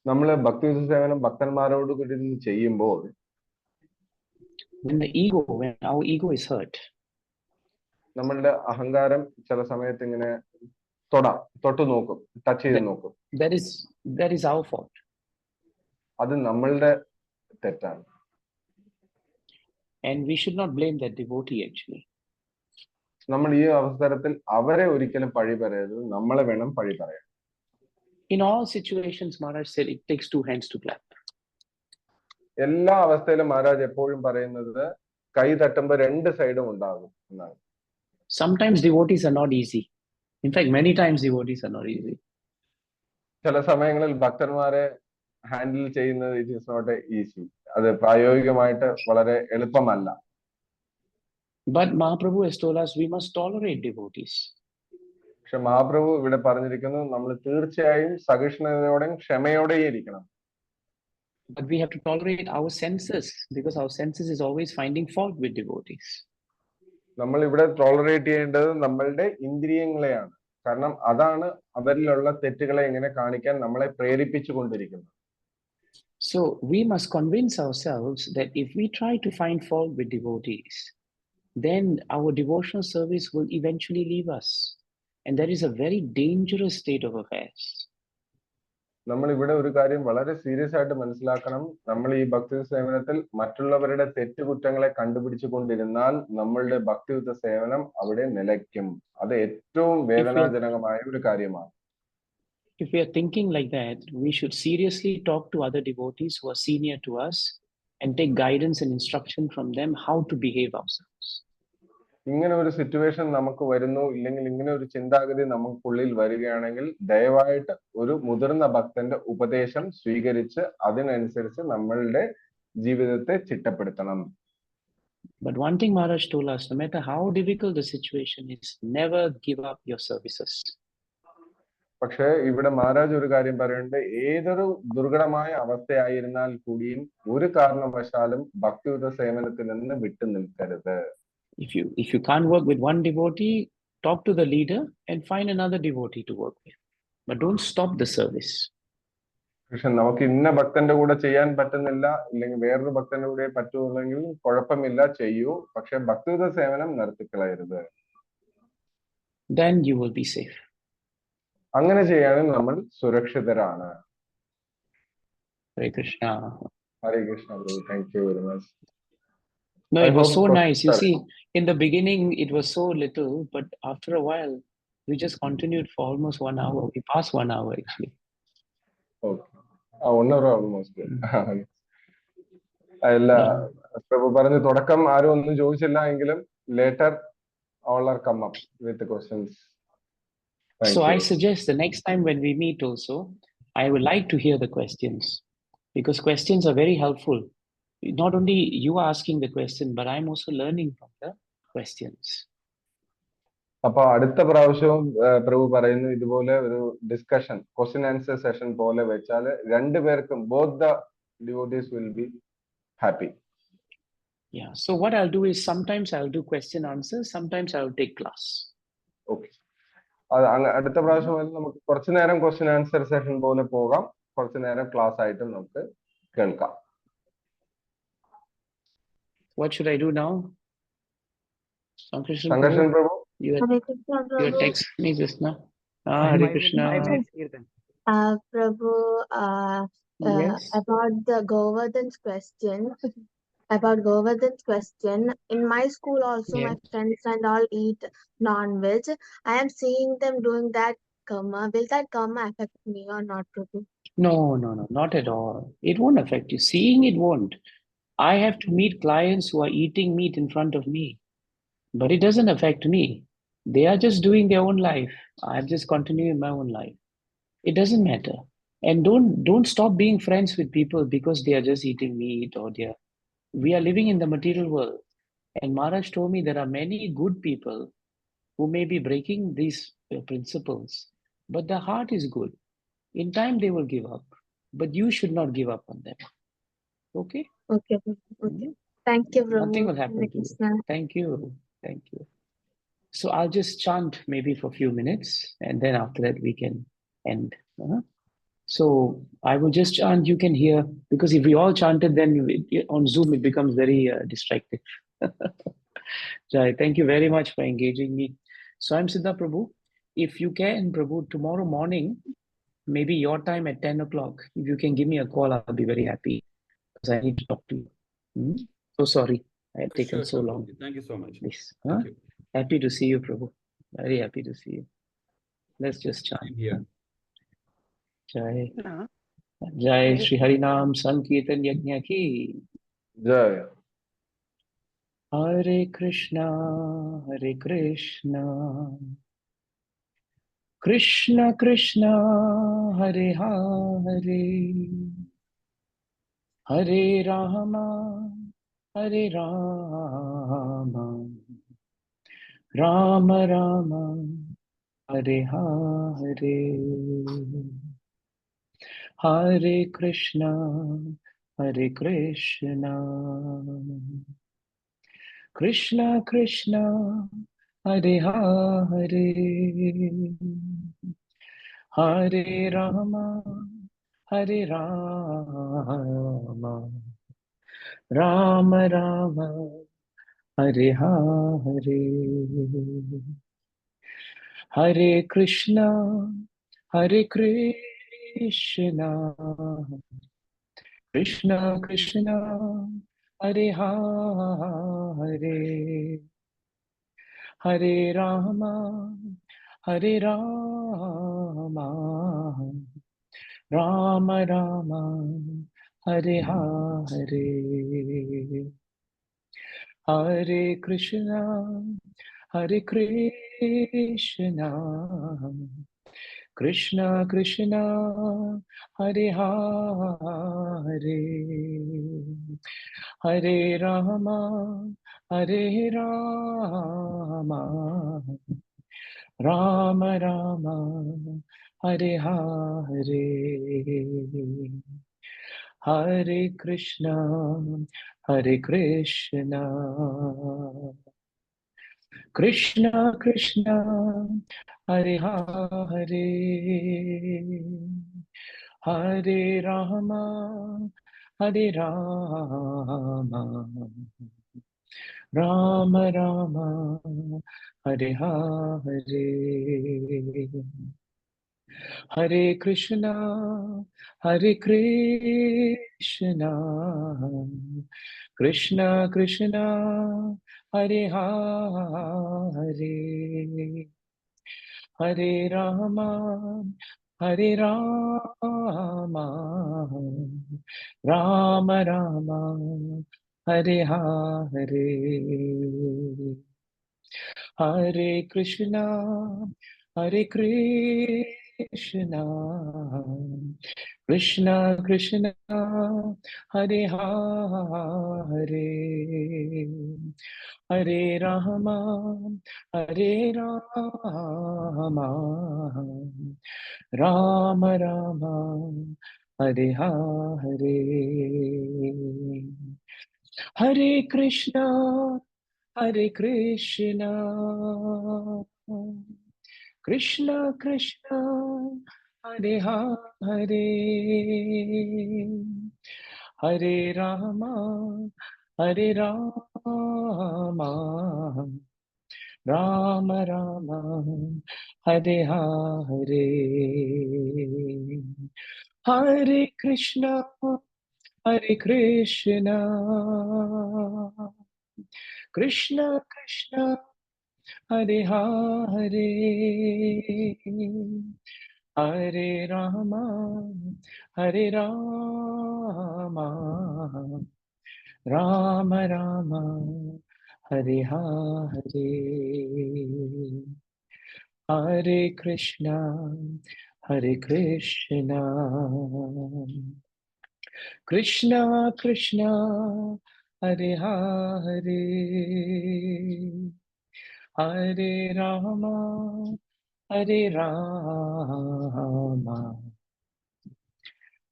നമ്മൾ ഭക്തിയുത സേവനം ഭക്തന്മാരോട് കൂടി ചെയ്യുമ്പോൾ when our ego is hurt, നമ്മളുടെ അഹങ്കാരം ചില സമയത്ത് ഇങ്ങനെ തൊട്ട് നോക്കും, ടച്ച് ചെയ്ത് നോക്കും. that is our fault. അത് നമ്മളുടെ തെറ്റാണ്. And we should not blame that devotee actually. നമ്മൾ ഈ അവസരത്തിൽ അവരെ ഒരിക്കലും പഴി പറയരുത്, നമ്മളെ വേണം പഴി പറയാൻ. In all situations, Maharaj said it takes two hands to clap. എല്ലാ അവസ്ഥയിലും മഹാരാജ് എപ്പോഴും പറയുന്നത് കൈ തട്ടുമ്പോൾ രണ്ട് സൈഡും ഉണ്ടാകും എന്നാണ്. Sometimes devotees are not easy. In fact, many times devotees are not easy. ചില സമയങ്ങളിൽ ഭക്തന്മാരെ ഹാൻഡിൽ ചെയ്യുന്നത് ഇറ്റ് ഈസ് നോട്ട് ഈസി. അത് പ്രായോഗികമായിട്ട് വളരെ എളുപ്പമല്ല. But Mahaprabhu has told us we must tolerate devotees. പക്ഷെ മഹാപ്രഭു ഇവിടെ പറഞ്ഞിരിക്കുന്നു നമ്മൾ തീർച്ചയായും സഹിഷ്ണുതയോടെയും ക്ഷമയോടെയും ഇരിക്കണം. But we have to tolerate our senses because our senses is always finding fault with devotees. നമ്മൾ ഇവിടെ ടോളറേറ്റ് ചെയ്യേണ്ടത് നമ്മളുടെ ഇന്ദ്രിയങ്ങളെയാണ്. കാരണം അതാണ് അവരിലുള്ള തെറ്റുകളെ എങ്ങനെ കാണിക്കാൻ നമ്മളെ പ്രേരിപ്പിച്ചു കൊണ്ടിരിക്കുന്നത്. So we must convince ourselves that if we try to find fault with devotees, then our devotional service will eventually leave us. And that is a very dangerous state of affairs. നമ്മൾ ഇവിടെ ഒരു കാര്യം വളരെ serious ആയിട്ട് മനസ്സിലാക്കണം. നമ്മൾ ഈ ഭക്തി സേവനത്തിൽ മറ്റുള്ളവരുടെ തെറ്റുകുറ്റങ്ങളെ കണ്ടുപിടിച്ചു കൊണ്ടിരുന്നാൽ നമ്മളുടെ ഭക്തിയുത സേവനം അവിടെ നിലയ്ക്കും. അത് ഏറ്റവും വേദനാജനകമായ ഒരു കാര്യമാണ്. If we are thinking like that, we should seriously talk to other devotees who are senior to us and take guidance and instruction from them how to behave ourselves. ഇങ്ങനെ ഒരു സിറ്റുവേഷൻ നമുക്ക് വരുന്നു, ഇല്ലെങ്കിൽ ഇങ്ങനെ ഒരു ചിന്താഗതി നമുക്കുള്ളിൽ വരികയാണെങ്കിൽ ദയവായിട്ട് ഒരു മുതിർന്ന ഭക്തന്റെ ഉപദേശം സ്വീകരിച്ച് അതിനനുസരിച്ച് നമ്മളുടെ ജീവിതത്തെ ചിട്ടപ്പെടുത്തണം. But one thing Maharaj told us, no matter how difficult the situation is, never give up your services. പക്ഷേ ഇവിടെ മഹാരാജ് ഒരു കാര്യം പറയുന്നുണ്ട്, ഏതൊരു ദുർഘടമായ അവസ്ഥയായിരുന്നാൽ കൂടിയും ഒരു കാരണവശാലും ഭക്തിയുത സേവനത്തിൽ നിന്ന് വിട്ടു നിൽക്കരുത്. If you can't work with one devotee, talk to the leader and find another devotee to work with. But don't stop the service. പക്ഷെ നമുക്ക് ഇന്ന ഭക്തന്റെ കൂടെ ചെയ്യാൻ പറ്റുന്നില്ല, ഇല്ലെങ്കിൽ വേറൊരു ഭക്തന്റെ കൂടെ പറ്റുമെങ്കിൽ കുഴപ്പമില്ല, ചെയ്യൂ. പക്ഷെ ഭക്തിയുത സേവനം നിർത്തിക്കളയരുത്. Then you will be safe. അങ്ങനെ ചെയ്യാനും നമ്മൾ സുരക്ഷിതരാണ്. Hare Krishna. Hare Krishna, bro. Thank you very much. No, it was so nice. You see, in the beginning, it was so little, but after a while, we just continued for almost 1 hour. We passed 1 hour, actually. Okay. 1 hour almost. അല്ല, പ്രഭു പറഞ്ഞു തുടക്കം ആരും ഒന്നും ചോദിച്ചില്ല എങ്കിലും later all are come up with the questions. So I suggest the next time when we meet also, I would like to hear the questions, because questions are very helpful. Not only you are asking the question, but I'm also learning from the questions. അപ്പൊ അടുത്ത പ്രാവശ്യവും പ്രഭു പറയുന്നു ഇതുപോലെ ഒരു discussion, question answer session പോലെ വെച്ചാൽ രണ്ടുപേർക്കും both the devotees will be happy. Yeah. So what I'll do is sometimes I'll do question answers, sometimes I'll take class. Okay. അടുത്ത പ്രാവശ്യം നമുക്ക് കുറച്ചു നേരം ക്വസ്റ്റ്യൻ ആൻസർ സെഷൻ പോലെ പോകാം, കുറച്ചു നേരം ക്ലാസ് ആയിട്ടും നമുക്ക് കേൾക്കാം. What should I do now? Sankarshan Prabhu? You text me just now. Hare Krishna. Prabhu, Yes. about the Govardhan's question. About Govardhan's question, in my school also, Yes. my friends and all eat non-veg. I am seeing them doing that karma. Will that karma affect me or not, Prabhu? No, not at all. It won't affect you. Seeing it won't. I have to meet clients who are eating meat in front of me, but it doesn't affect me. They are just doing their own life. I'm just continuing my own life. It doesn't matter. And don't stop being friends with people because they are just eating meat or we are living in the material world. And Maharaj told me there are many good people who may be breaking these principles, but their heart is good. In time, they will give up, but you should not give up on them. Okay? Okay, Prabhu. Okay. Thank you, Prabhu. Nothing will happen Hare to you. Krishna. Thank you. Thank you. So I'll just chant maybe for a few minutes, and then after that we can end. So I will just chant, you can hear, because if we all chanted, then on Zoom it becomes very distracting. Jai, thank you very much for engaging me. So I'm Siddha Prabhu. If you can, Prabhu, tomorrow morning, maybe your time at 10 o'clock, if you can give me a call, I'll be very happy, because I need to talk to you. So sorry, I have taken so long. Thank you so much. Please. Thank you. Happy to see you, Prabhu. Very happy to see you. Let's just chant. Yeah. Jai. Jai Shri Harinam Sankirtan Yajna ki. Jai. Hare Krishna, Krishna Krishna, Hare Hare, Hare Rama, Hare Rama, Rama Rama, Hare Hare, Hare Krishna, Krishna Krishna Hare Hare Hare Rama Hare Rama Rama Rama Hare Hare Hare Krishna Krishna Krishna Krishna Hare Hare Hare Rama Rama Rama Hare Hare Hare Krishna Krishna Krishna Krishna Hare Hare Hare Rama Rama Rama Hare Hare Hare Krishna Krishna Krishna Krishna Hare Hare Hare Rama Rama Rama Hare Hare Hare Krishna Krishna Krishna Krishna Hare Hare Hare Rama Rama Rama Hare Hare Hare Krishna Krishna Krishna Krishna Hare Hare Hare Rama Rama Rama Hare Hare Hare Krishna Krishna Krishna Krishna Hare Hare Hare Rama Rama Rama Hare Hare Hare Krishna Krishna Krishna Krishna Hare Hare Hare Rama Rama Rama Hare Hare Hare Krishna Krishna Krishna Krishna Hare Hare Hare Rama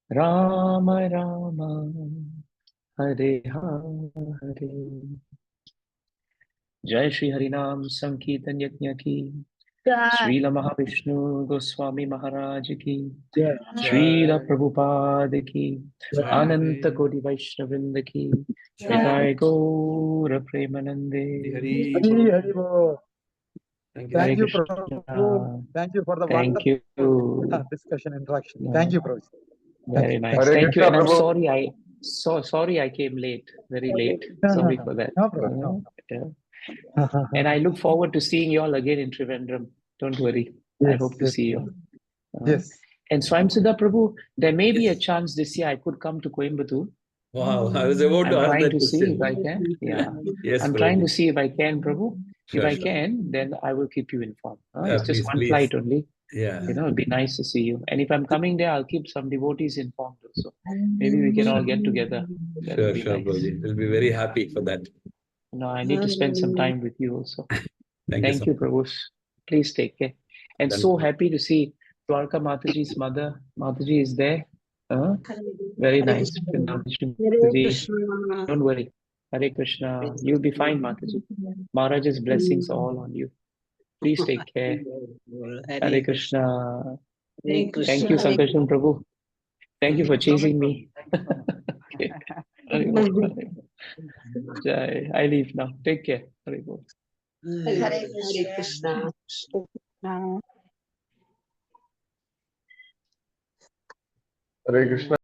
Rama Rama Hare Hare Jai Shri Harinam Sankirtan Yajna ki Srila Mahavishnu Goswami Maharaj ki Srila Prabhupada ki Ananta Koti Vaishnavrinda ki Nitai Gaura Premanande Hari Bol. Thank you, Prabhu. Thank you for the wonderful discussion interaction. Thank you, Prabhu. Very nice. Hare Thank you. Krishna, And I'm Prabhu. sorry I came late, very late. Sorry for that. No problem. Yeah. And I look forward to seeing you all again in Trivandrum. Don't worry. I hope to see you. Yes. And Swayamsiddha Prabhu, there may be a chance this year I could come to Coimbatore. Wow, I was about to I'm ask trying that to see if question. I can. Yeah. Yes, I'm Prabhuji. trying to see if I can, Prabhu. Sure, If I sure. can, then I will keep you informed. It's just Please, one please. flight only. Yeah. You know, it'd be nice to see you. And if I'm coming there, I'll keep some devotees informed also. Maybe we can all get together. That would be Sure, nice. Prabhuji. We'll be very happy for that. No, I need to spend some time with you also. Thank you, Prabhu. Please take care. And Done. so happy to see Dwarka Mataji's mother. Mataji is there. Very nice. Don't worry. Hare Krishna. You'll be fine, Mataji. Maharaj's blessings all on you. Please take care. Hare Krishna. Thank you, Sankarshan Prabhu. Thank you for chasing me. Okay. Jai. I leave now. Take care. Hare Bol. Hare Krishna. Hare Krishna.